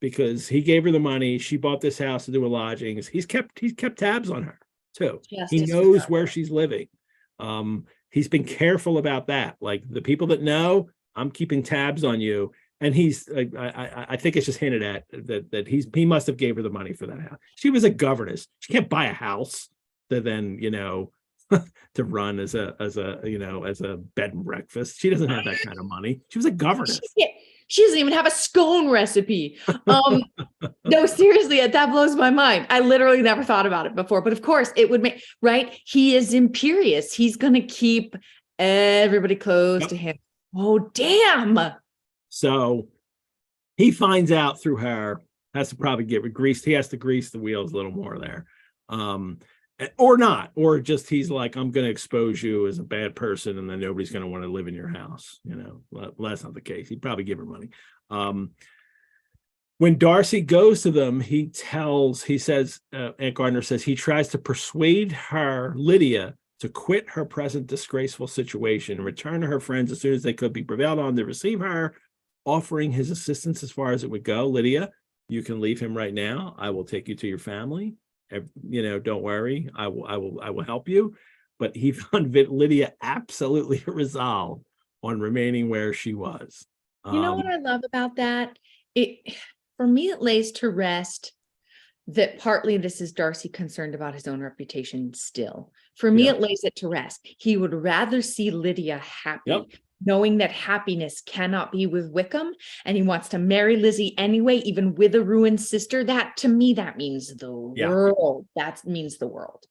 Because he gave her the money. She bought this house to do a lodgings. He's kept tabs on her too. He knows where she's living. He's been careful about that. Like the people that know, I'm keeping tabs on you. And he's, I think it's just hinted at that he must have gave her the money for that house. She was a governess. She can't buy a house to then, to run as a bed and breakfast. She doesn't have that kind of money. She was a governess. She doesn't even have a scone recipe. No, seriously, that blows my mind. I literally never thought about it before, but of course it would make, right? He is imperious. He's going to keep everybody close to him. Oh, damn. So he finds out through her, has to probably get greased. He has to grease the wheels a little more there. Or not, or just he's like, I'm going to expose you as a bad person and then nobody's going to want to live in your house. Well, that's not the case. He'd probably give her money. When Darcy goes to them, Aunt Gardiner says he tries to persuade her, Lydia, to quit her present disgraceful situation and return to her friends as soon as they could be prevailed on to receive her, offering his assistance as far as it would go. Lydia, you can leave him right now. I will take you to your family. Don't worry. I will help you. But he found Lydia absolutely resolved on remaining where she was. You know what I love about that? For me, it lays to rest that partly this is Darcy concerned about his own reputation still. For me, it lays it to rest. He would rather see Lydia happy, knowing that happiness cannot be with Wickham, and he wants to marry Lizzie anyway, even with a ruined sister. That to me, that means the world. That means the world.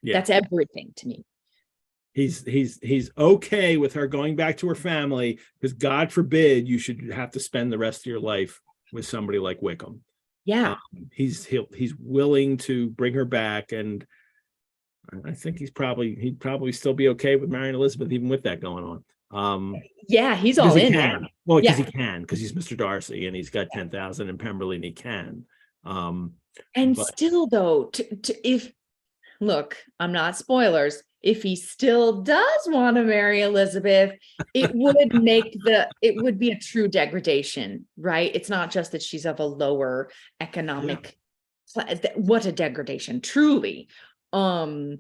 That's everything to me. He's okay with her going back to her family, because God forbid you should have to spend the rest of your life with somebody like Wickham. He's willing to bring her back, and I think he'd probably still be okay with marrying Elizabeth even with that going on. He's all in. Well, because he can, because he's Mr. Darcy and he's got 10,000 in Pemberley and he can. Still though, if look, I'm not spoilers. If he still does want to marry Elizabeth, it would be a true degradation, right? It's not just that she's of a lower economic what a degradation, truly. And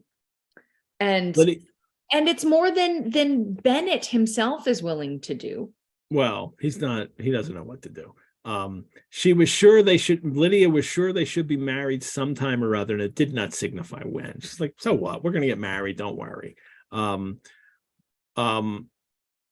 it's more than Bennett himself is willing to do. Well, he doesn't know what to do. Lydia was sure they should be married sometime or other, and it did not signify when. She's like, so what? We're going to get married. Don't worry.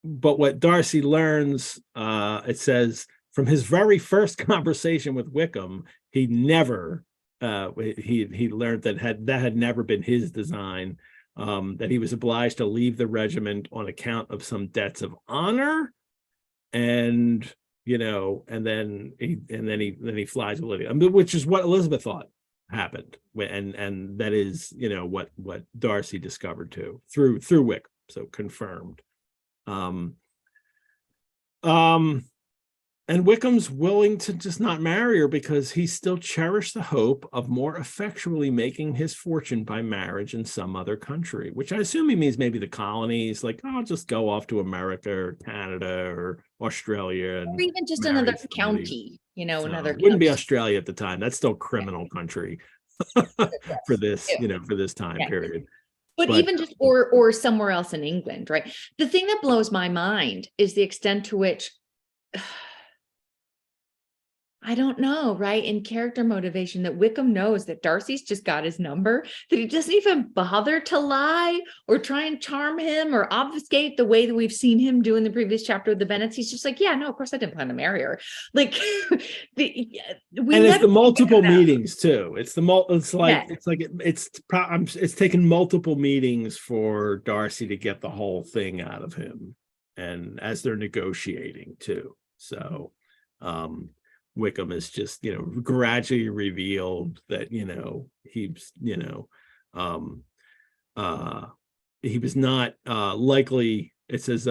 But what Darcy learns, it says, from his very first conversation with Wickham, he never, he learned that had never been his design, that he was obliged to leave the regiment on account of some debts of honor, and then he flies with Lydia, which is what Elizabeth thought happened, and that is what Darcy discovered too through Wickham, so confirmed. And Wickham's willing to just not marry her because he still cherished the hope of more effectually making his fortune by marriage in some other country, which I assume he means maybe the colonies, like, I'll just go off to America or Canada or Australia. Or even just another county, another county. Wouldn't be Australia at the time. That's still criminal country for this, for this time period. But even just, or somewhere else in England, right? The thing that blows my mind is the extent to which, I don't know, right? In character motivation, that Wickham knows that Darcy's just got his number, that he doesn't even bother to lie or try and charm him or obfuscate the way that we've seen him do in the previous chapter of the Bennets. He's just like, yeah, no, of course I didn't plan to marry her. Like, it's the multiple meetings too. It's taken multiple meetings for Darcy to get the whole thing out of him, and as they're negotiating too. So, Wickham is just, gradually revealed that, he was not likely, it says,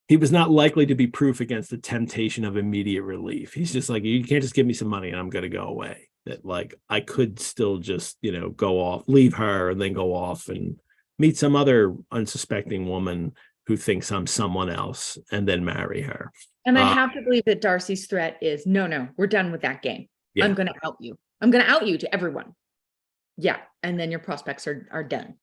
he was not likely to be proof against the temptation of immediate relief. He's just like, you can't just give me some money and I'm going to go away. That, like, I could still just, go off, leave her and then go off and meet some other unsuspecting woman who thinks I'm someone else, and then marry her. And I have to believe that Darcy's threat is, no, we're done with that game. Yeah. I'm going to out you. I'm going to out you to everyone. Yeah. And then your prospects are done.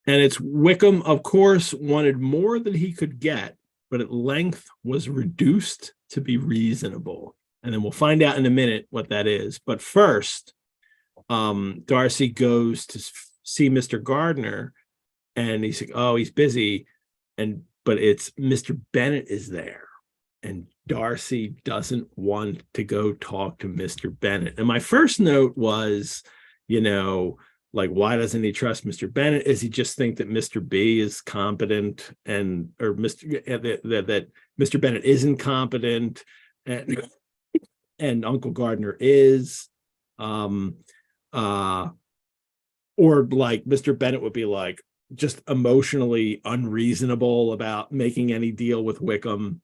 And it's Wickham, of course, wanted more than he could get, but at length was reduced to be reasonable. And then we'll find out in a minute what that is. But first, Darcy goes to see Mr. Gardiner, and he's like, oh, he's busy. But it's Mr. Bennet is there, and Darcy doesn't want to go talk to Mr. Bennet. And my first note was, like, why doesn't he trust Mr. Bennet? Is he just think that Mr. B is competent, that Mr. Bennet isn't competent, and Uncle Gardiner is, or like Mr. Bennet would be like, just emotionally unreasonable about making any deal with Wickham,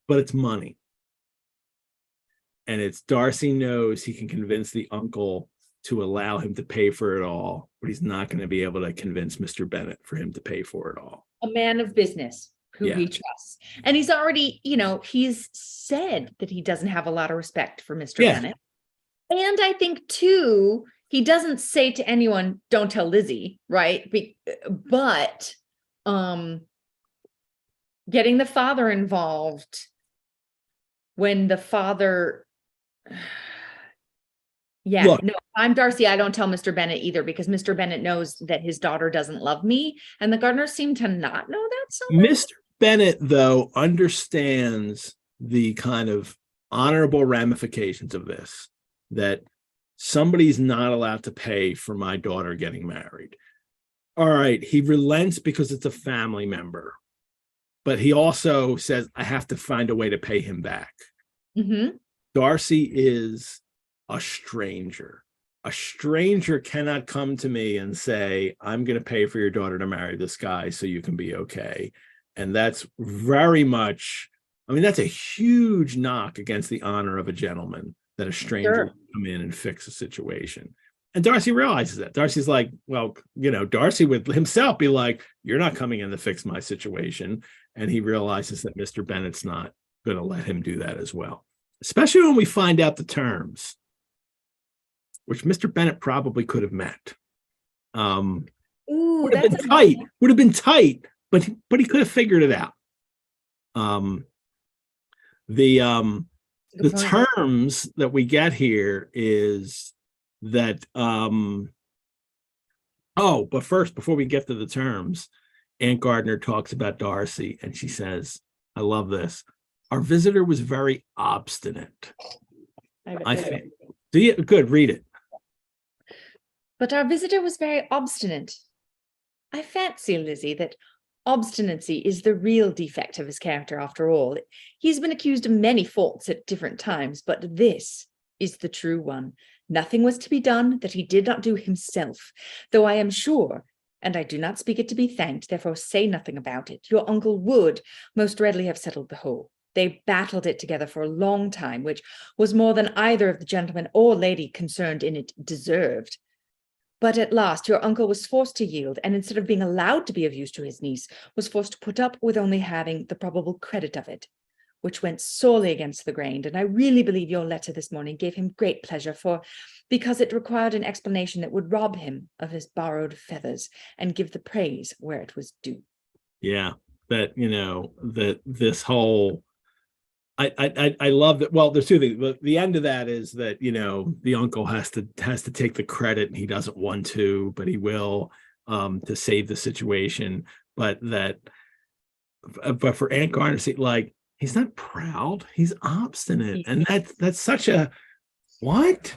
but it's money. And it's Darcy knows he can convince the uncle to allow him to pay for it all, but he's not going to be able to convince Mr. Bennet for him to pay for it all. A man of business who he trusts. And he's already, he's said that he doesn't have a lot of respect for Mr. Bennet. And I think too, he doesn't say to anyone, don't tell Lizzie, right? But getting the father involved when the father, Look, no, I'm Darcy. I don't tell Mr. Bennet either, because Mr. Bennet knows that his daughter doesn't love me. And the Gardiners seem to not know that so much. Mr. Bennet, though, understands the kind of honorable ramifications of this, that somebody's not allowed to pay for my daughter getting married. All right, he relents because it's a family member, but he also says, I have to find a way to pay him back. Mm-hmm. Darcy is a stranger. A stranger cannot come to me and say, I'm going to pay for your daughter to marry this guy so you can be okay. And that's very much, that's a huge knock against the honor of a gentleman, that a stranger can come in and fix a situation. And Darcy realizes that. Darcy's like, well, Darcy would himself be like, you're not coming in to fix my situation. And he realizes that Mr. Bennet's not going to let him do that as well. especially when we find out the terms, which Mr. Bennet probably could have met. Ooh, Would have been tight. Would have been tight, but he could have figured it out. The terms that we get here is that but first, before we get to the terms, Aunt Gardiner talks about Darcy, and she says, I love this. Our visitor was very obstinate. I think. Good, read it. But our visitor was very obstinate. I fancy, Lizzie, that obstinacy is the real defect of his character after all. He's been accused of many faults at different times, but this is the true one. Nothing was to be done that he did not do himself, though I am sure, and I do not speak it to be thanked, therefore say nothing about it, your uncle would most readily have settled the whole. They battled it together for a long time, which was more than either of the gentleman or lady concerned in it deserved. But at last your uncle was forced to yield, and instead of being allowed to be of use to his niece, was forced to put up with only having the probable credit of it, which went sorely against the grain. And I really believe your letter this morning gave him great pleasure, because it required an explanation that would rob him of his borrowed feathers and give the praise where it was due. Yeah, that this whole I love that. Well, there's two things, but the end of that is that the uncle has to take the credit, and he doesn't want to, but he will to save the situation. But for Aunt Gardiner, like, he's not proud, he's obstinate, and that's such a what.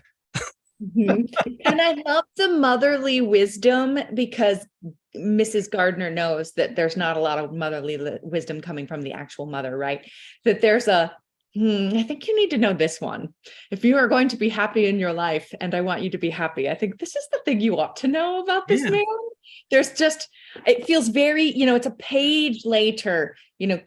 And I love the motherly wisdom, because Mrs. Gardiner knows that there's not a lot of motherly wisdom coming from the actual mother, right? That there's I think you need to know this one. If you are going to be happy in your life, and I want you to be happy, I think this is the thing you ought to know about this man. There's just, it feels very, it's a page later,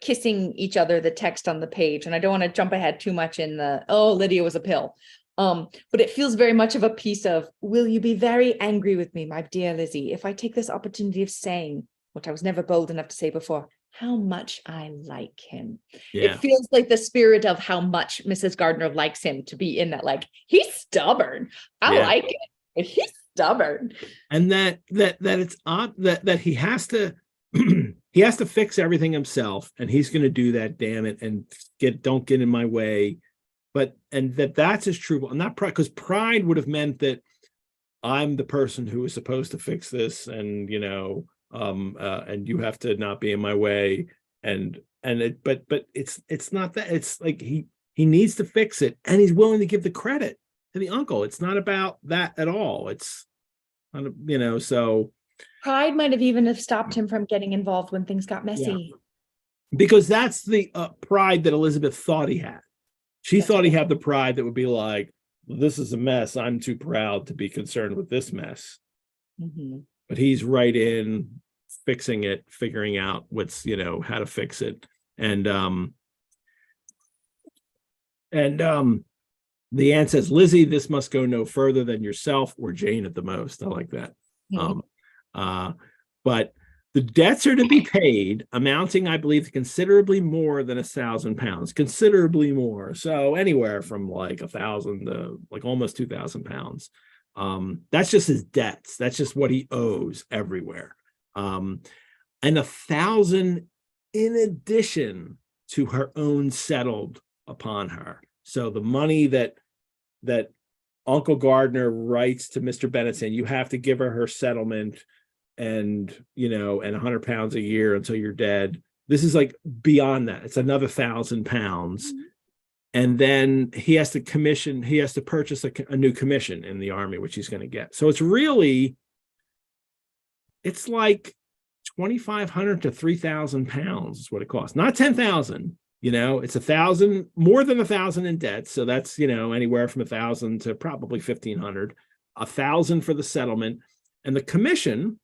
kissing each other, the text on the page. And I don't want to jump ahead too much in Lydia was a pill. But it feels very much of a piece of, will you be very angry with me, my dear Lizzie, if I take this opportunity of saying what I was never bold enough to say before, how much I like him. Yeah. It feels like the spirit of how much Mrs. Gardiner likes him to be in that, like, he's stubborn. I like it, but he's stubborn. And that it's odd that he has to he has to fix everything himself, and he's going to do that, damn it, and don't get in my way. But that's his true, not pride, because pride would have meant that I'm the person who is supposed to fix this, and and you have to not be in my way, but it's not that. It's like he needs to fix it, and he's willing to give the credit to the uncle. It's not about that at all. It's so pride might have even stopped him from getting involved when things got messy, because that's the pride that Elizabeth thought he had. She thought he had the pride that would be like, this is a mess, I'm too proud to be concerned with this mess. Mm-hmm. But he's right in fixing it, figuring out what's, how to fix it. And the aunt says, Lizzie, this must go no further than yourself or Jane at the most. I like that. Mm-hmm. But the debts are to be paid, amounting, I believe, to considerably more than £1,000. Considerably more. So anywhere from like 1,000 to like almost £2,000. That's just his debts. That's just what he owes everywhere. And 1,000 in addition to her own settled upon her. So the money that Uncle Gardiner writes to Mr. Bennet saying, you have to give her settlement, and £100 a year until you're dead. This is like beyond that. It's another £1,000. Mm-hmm. And then he has to purchase a new commission in the army, which he's going to get. So it's like 2,500 to 3,000 pounds is what it costs. Not 10,000, it's 1,000, more than 1,000 in debt. So that's, anywhere from 1,000 to probably 1,500, 1,000 for the settlement, and the commission.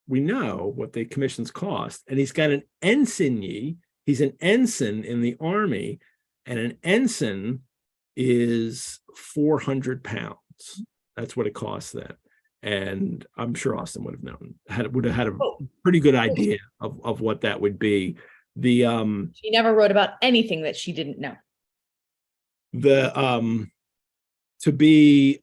We know what the commissions cost, and he's got an ensigny. He's an ensign in the army, and an ensign is £400. That's what it costs then. And I'm sure Austen would have known, would have had a pretty good idea of what that would be. She never wrote about anything that she didn't know. to be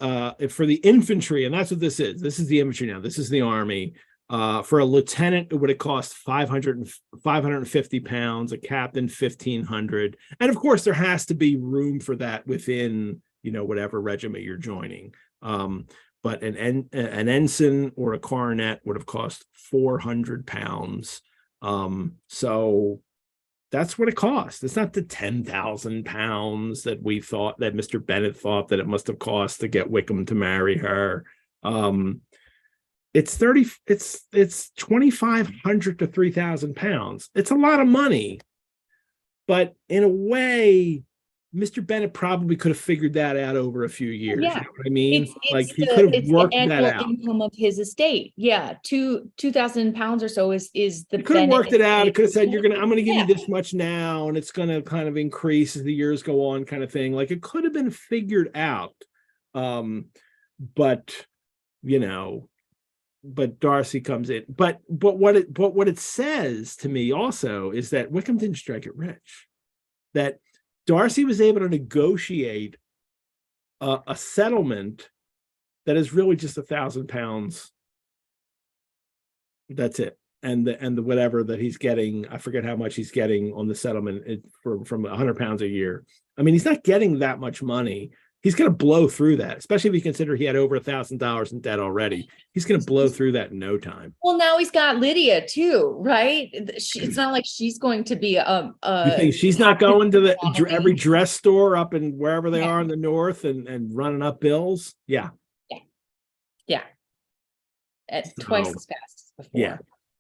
for the infantry, and that's what this is. This is the infantry now. This is the army. For a lieutenant, it would have cost 550 pounds, a captain 1,500. And of course, there has to be room for that within, whatever regiment you're joining. But an ensign or a cornet would have cost 400 pounds. So that's what it cost. It's not the 10,000 pounds that we thought, that Mr. Bennet thought that it must have cost to get Wickham to marry her. It's 2,500 to 3,000 pounds. It's a lot of money, but in a way, Mr. Bennett probably could have figured that out over a few years. Yeah. You know what I mean? It's he could have worked the that out. income of his estate. Yeah, 2,000 pounds or so is the. He could have worked it out. It could have said, I'm going to give Yeah. you this much now, and it's going to kind of increase as the years go on, kind of thing. Like, it could have been figured out. But Darcy comes in. But what it says to me also is that Wickham didn't strike it rich. That Darcy was able to negotiate a settlement that is really just 1,000 pounds. That's it. And the whatever that he's getting, I forget how much he's getting on the settlement from 100 pounds a year. I mean, he's not getting that much money. He's going to blow through that, especially if you consider he had over $1,000 in debt already. He's going to blow through that in no time. Well, now he's got Lydia too, right? It's not like she's going to be You think she's not going to every dress store up in wherever they are in the north and running up bills? Yeah. At twice as fast as before. Yeah.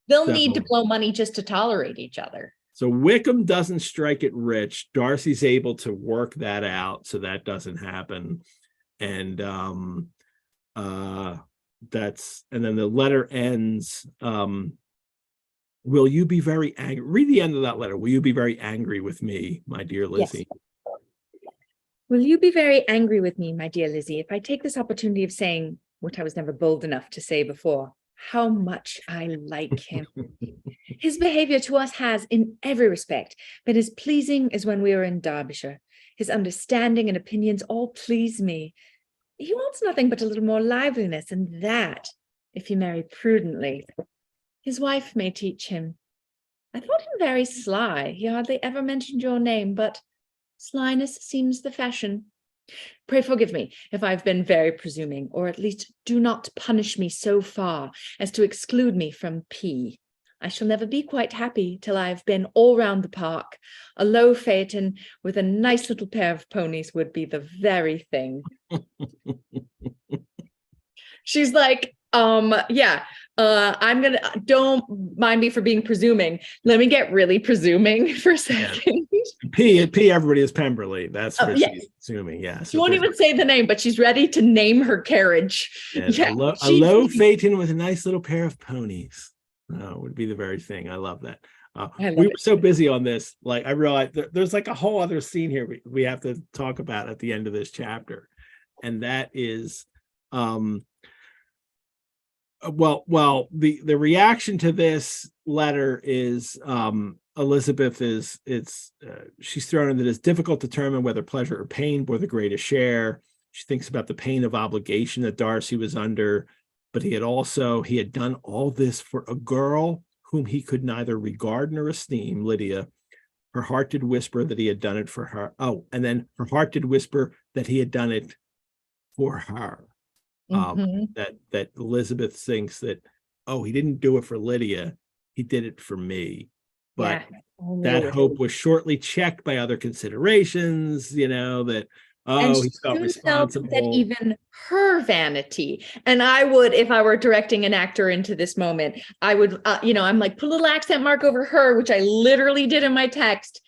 They'll need to blow money just to tolerate each other. So Wickham doesn't strike it rich. Darcy's able to work that out so that doesn't happen. And that's, and then the letter ends, will you be very angry? Read the end of that letter. Will you be very angry with me, my dear Lizzie? Yes. Will you be very angry with me, my dear Lizzie, if I take this opportunity of saying what I was never bold enough to say before? How much I like him. His behavior to us has, in every respect, been as pleasing as when we were in Derbyshire. His understanding and opinions all please me. He wants nothing but a little more liveliness, and that, if he marry prudently, his wife may teach him. I thought him very sly. He hardly ever mentioned your name, but slyness seems the fashion. Pray forgive me if I've been very presuming, or at least do not punish me so far as to exclude me from P. I shall never be quite happy till I've been all round the park. A low phaeton with a nice little pair of ponies would be the very thing. She's like, don't mind me for being presuming. Let me get really presuming for a second. P, everybody is Pemberley. That's what she's assuming. Yeah. She won't even say the name, but she's ready to name her carriage. Yeah, a low phaeton with a nice little pair of ponies. Would be the very thing. I love that. We were so busy on this. Like, I realized there's like a whole other scene here we have to talk about at the end of this chapter. And that is, the reaction to this letter is, Elizabeth she's thrown into this difficult to determine whether pleasure or pain bore the greatest share. She thinks about the pain of obligation that Darcy was under, but he had done all this for a girl whom he could neither regard nor esteem, Lydia. Her heart did whisper that he had done it for her. Oh, and then her heart did whisper that he had done it for her. That Elizabeth thinks that, he didn't do it for Lydia, he did it for me. But that hope was shortly checked by other considerations, that he felt responsible. That even her vanity, and I would, if I were directing an actor into this moment, I would, I'm like, put a little accent mark over her, which I literally did in my text.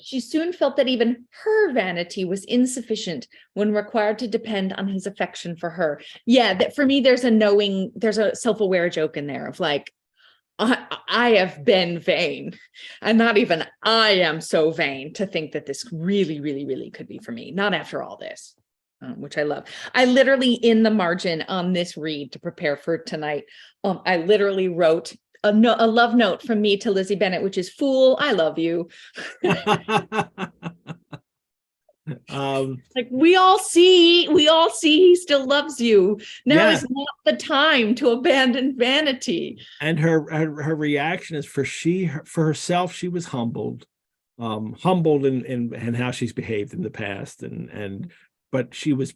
She soon felt that even her vanity was insufficient when required to depend on his affection for her. Yeah, that for me, there's a self-aware joke in there of like, I have been vain, and not even I am so vain to think that this really, really, really could be for me. Not after all this, which I love. I literally, in the margin on this read to prepare for tonight, I literally wrote a love note from me to Lizzie Bennet, which is, "Fool, I love you." Like we all see he still loves you. Now Yeah. is not the time to abandon vanity. And her reaction is for herself, she was humbled in how she's behaved in the past, but she was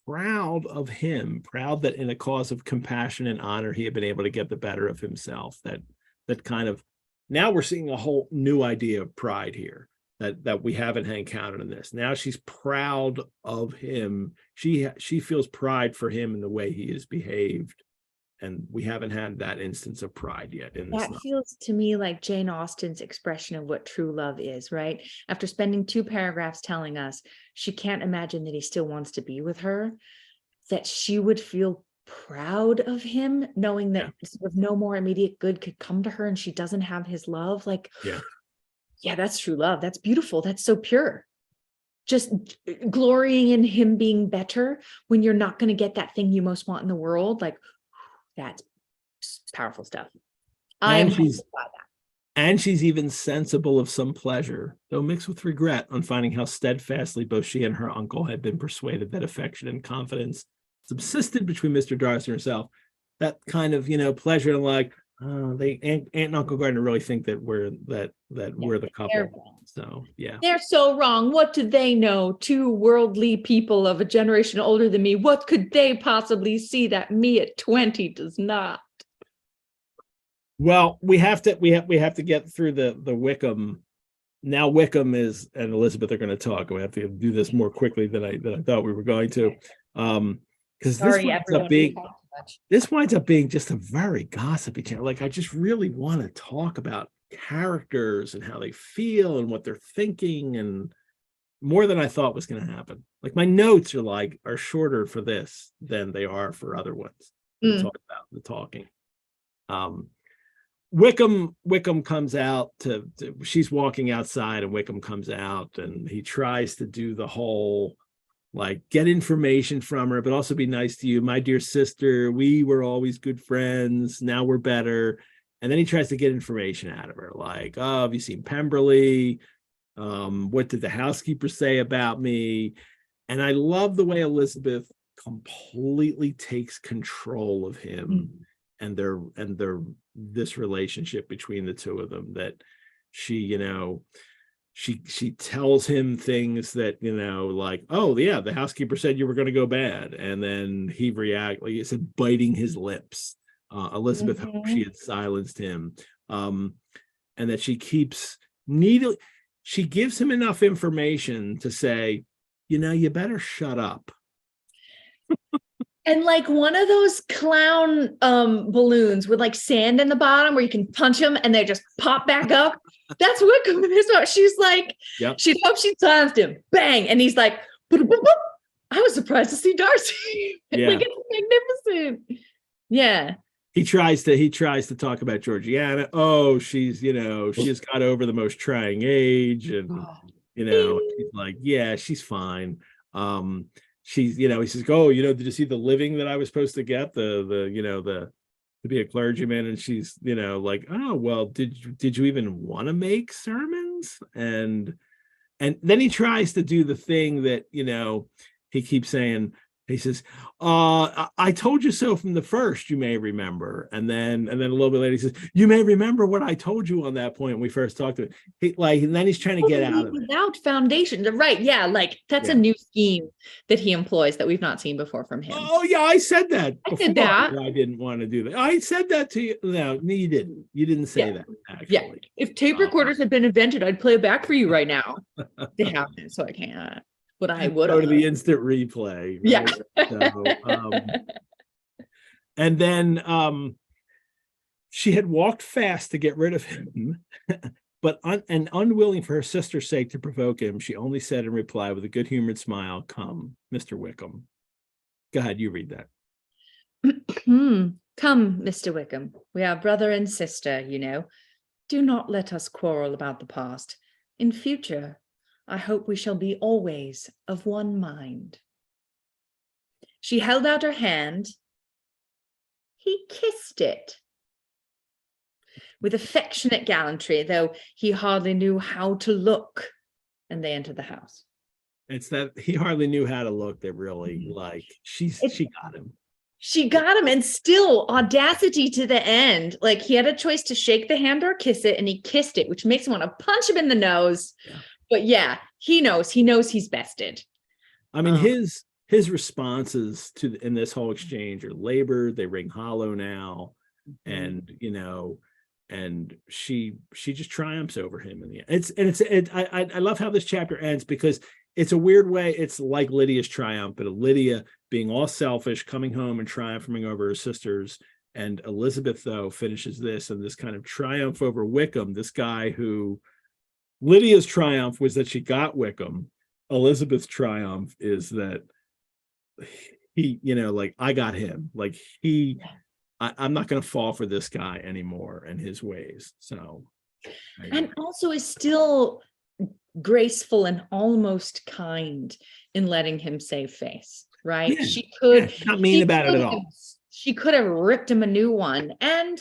proud of him, proud that in a cause of compassion and honor he had been able to get the better of himself. That kind of, now we're seeing a whole new idea of pride here that we haven't encountered in this. Now she's proud of him. She feels pride for him in the way he has behaved, and we haven't had that instance of pride yet in this That novel. feels to me like Jane Austen's expression of what true love is, right? After spending 2 paragraphs telling us she can't imagine that he still wants to be with her, that she would feel proud of him, knowing that sort of no more immediate good could come to her and she doesn't have his love. Like, yeah, that's true love. That's beautiful. That's so pure. Just glorying in him being better when you're not going to get that thing you most want in the world. Like, that's powerful stuff. And she's even sensible of some pleasure, though mixed with regret, on finding how steadfastly both she and her uncle had been persuaded that affection and confidence subsisted between Mr. Darcy and herself. That kind of, pleasure, and like, Aunt and Uncle Gardiner really think that we're we're the couple. So yeah, they're so wrong. What do they know? 2 worldly people of a generation older than me. What could they possibly see that me at 20 does not? Well, we have to get through the Wickham. Now Wickham and Elizabeth are going to talk. We have to do this more quickly than I thought we were going to, because this winds up being just a very gossipy channel. Like, I just really want to talk about characters and how they feel and what they're thinking, and more than I thought was going to happen. Like, my notes are shorter for this than they are for other ones. To talk about the talking. Wickham comes out she's walking outside, and Wickham comes out, and he tries to do the whole, like, get information from her, but also be nice to you. My dear sister, we were always good friends. Now we're better. And then he tries to get information out of her. Like, oh, have you seen Pemberley? What did the housekeeper say about me? And I love the way Elizabeth completely takes control of him and this relationship between the 2 of them, that she tells him things that, like, oh yeah, the housekeeper said you were going to go bad, and then he reacts, like you said, biting his lips. Elizabeth hoped she had silenced him, and that she gives him enough information to say, you better shut up. And like one of those clown balloons with like sand in the bottom where you can punch them and they just pop back up. That's Wickham in this one. She's like, she'd hope she silenced him. Bang. And he's like, boop, boop, boop. I was surprised to see Darcy. Yeah. Like, it's magnificent. Yeah. He tries to talk about Georgiana. Oh, she's got over the most trying age, and she's like, yeah, she's fine. She's, he says, oh, did you see the living that I was supposed to get, to be a clergyman? And she's, like, oh, well, did you even want to make sermons? And then he tries to do the thing that, he keeps saying. He says, I told you so from the first, you may remember. And then a little bit later, he says, you may remember what I told you on that point when we first talked to it. And then he's trying to get out of it. Without foundation. Right. Yeah. Like, that's a new scheme that he employs that we've not seen before from him. Oh, yeah. I said that before. I did that. I didn't want to do that. I said that to you. No, you didn't. You didn't say that, actually. Yeah. If tape recorders had been invented, I'd play it back for you right now. They haven't, so I can't. But I would go to the instant replay. Right? Yeah. So, and then she had walked fast to get rid of him, but unwilling for her sister's sake to provoke him, she only said in reply with a good-humored smile, "Come, Mr. Wickham." Go ahead, you read that. Come, Mr. Wickham. We are brother and sister, Do not let us quarrel about the past. In future, I hope we shall be always of one mind. She held out her hand. He kissed it with affectionate gallantry, though he hardly knew how to look, and they entered the house. It's that he hardly knew how to look that really like she got him. She got him, and still audacity to the end. Like, he had a choice to shake the hand or kiss it, and he kissed it, which makes him want to punch him in the nose. Yeah. But yeah, he knows he's bested. I mean, his responses in this whole exchange are labored. They ring hollow now, and and she just triumphs over him in the end. I love how this chapter ends, because it's a weird way. It's like Lydia's triumph, but Lydia being all selfish, coming home and triumphing over her sisters. And Elizabeth, though, finishes this and this kind of triumph over Wickham, this guy who Lydia's triumph was that she got Wickham. Elizabeth's triumph is that he, like, I got him. Like, I'm not going to fall for this guy anymore and his ways. So, and also is still graceful and almost kind in letting him save face, right? Yeah. She could not mean about it at all. She could have ripped him a new one, and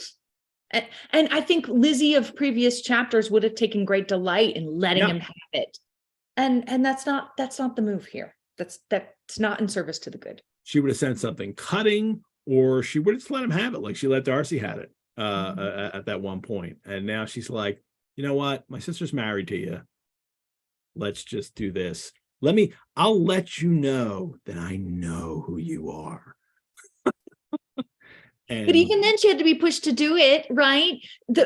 I think Lizzie of previous chapters would have taken great delight in letting him have it, and that's not the move here. That's not in service to the good. She would have sent something cutting, or she would have just let him have it, like she let Darcy have it at that one point. And now she's like, you know what? My sister's married to you. Let's just do this. I'll let you know that I know who you are. But even then she had to be pushed to do it, right? The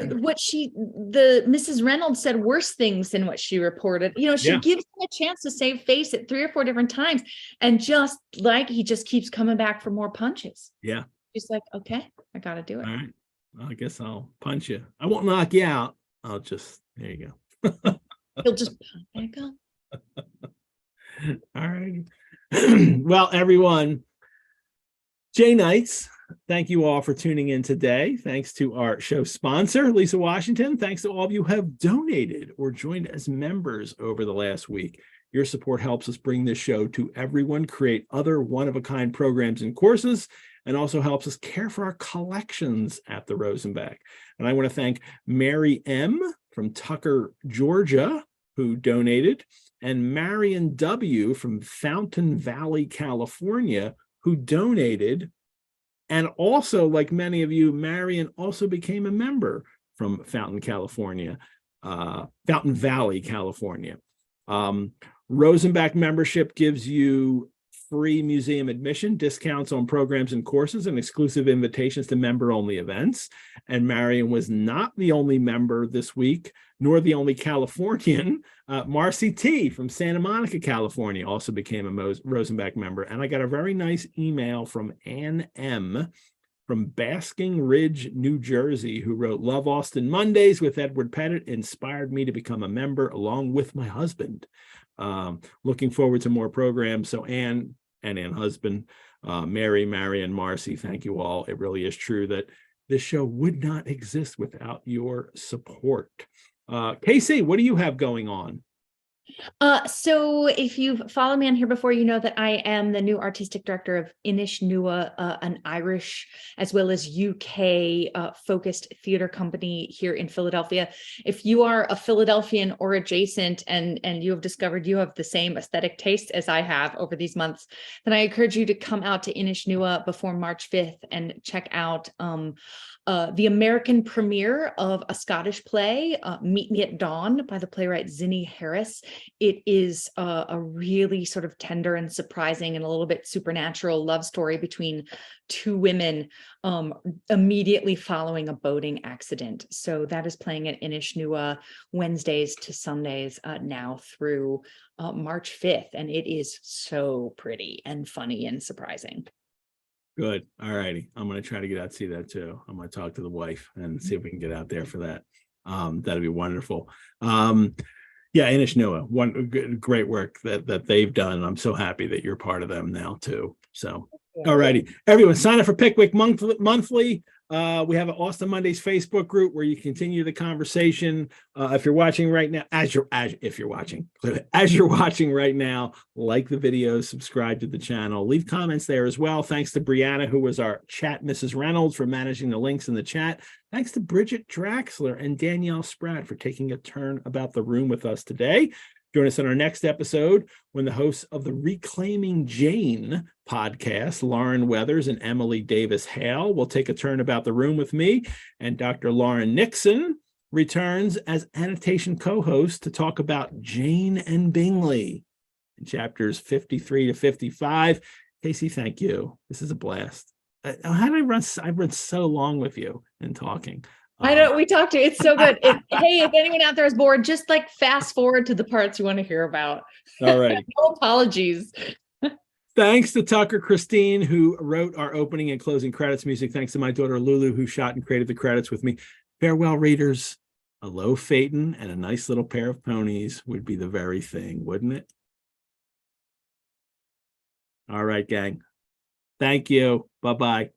Mrs. Reynolds said worse things than what she reported. She gives him a chance to save face at 3 or 4 different times. And just like he just keeps coming back for more punches. Yeah. She's like, okay, I got to do it. All right. Well, I guess I'll punch you. I won't knock you out. I'll just, there you go. He'll just back up. All right. Well, everyone, Jay Knights, thank you all for tuning in today. Thanks to our show sponsor, Lisa Washington. Thanks to all of you who have donated or joined as members over the last week. Your support helps us bring this show to everyone, create other one-of-a-kind programs and courses, and also helps us care for our collections at the Rosenbach. And I want to thank Mary M. from Tucker, Georgia, who donated, and Marion W. from Fountain Valley, California, who donated. And also, like many of you, Marion also became a member from Fountain Valley, California. Rosenbach membership gives you free museum admission, discounts on programs and courses, and exclusive invitations to member-only events. And Marion was not the only member this week, nor the only Californian. Marcy T. from Santa Monica, California, also became a Rosenbach member. And I got a very nice email from Ann M. from Basking Ridge, New Jersey, who wrote, "Love Austen Mondays with Edward Pettit inspired me to become a member along with my husband. Looking forward to more programs." So Ann and Ann husband, Mary, and Marcy, thank you all. It really is true that this show would not exist without your support. Casey, what do you have going on? So if you've followed me on here before, you know that I am the new artistic director of Inish Nua, an Irish as well as UK focused theater company here in Philadelphia. If you are a Philadelphian or adjacent and you have discovered you have the same aesthetic taste as I have over these months, then I encourage you to come out to Inish Nua before March 5th and check out the American premiere of a Scottish play, Meet Me at Dawn, by the playwright Zinnie Harris. It is a really sort of tender and surprising and a little bit supernatural love story between two women immediately following a boating accident. So that is playing at Inish Nua Wednesdays to Sundays now through March 5th. And it is so pretty and funny and surprising. Good. All righty. I'm going to try to get out and see that too. I'm going to talk to the wife and see if we can get out there for that. That'd be wonderful. Yeah, Inish Nua, one great work that they've done. I'm so happy that you're part of them now too. So, all righty, everyone, sign up for Pickwick monthly. We have an Austen Mondays Facebook group where you continue the conversation. If you're watching right now, as you're watching right now, like the video, subscribe to the channel, leave comments there as well. Thanks to Brianna, who was our chat Mrs. Reynolds, for managing the links in the chat. Thanks to Bridget Draxler and Danielle Spratt for taking a turn about the room with us today. Join us on our next episode when the hosts of the Reclaiming Jane podcast, Lauren Weathers and Emily Davis Hale, will take a turn about the room with me, and Dr. Lauren Nixon returns as annotation co-host to talk about Jane and Bingley in chapters 53 to 55. Casey, thank you. This is a blast. How did I run? I've run so long with you and talking. I know we talked to. It's so good. Hey, if anyone out there is bored, just like fast forward to the parts you want to hear about. All right. No apologies. Thanks to Tucker Christine, who wrote our opening and closing credits music. Thanks to my daughter Lulu, who shot and created the credits with me. Farewell, readers. A low phaeton and a nice little pair of ponies would be the very thing, wouldn't it? All right, gang. Thank you. Bye-bye.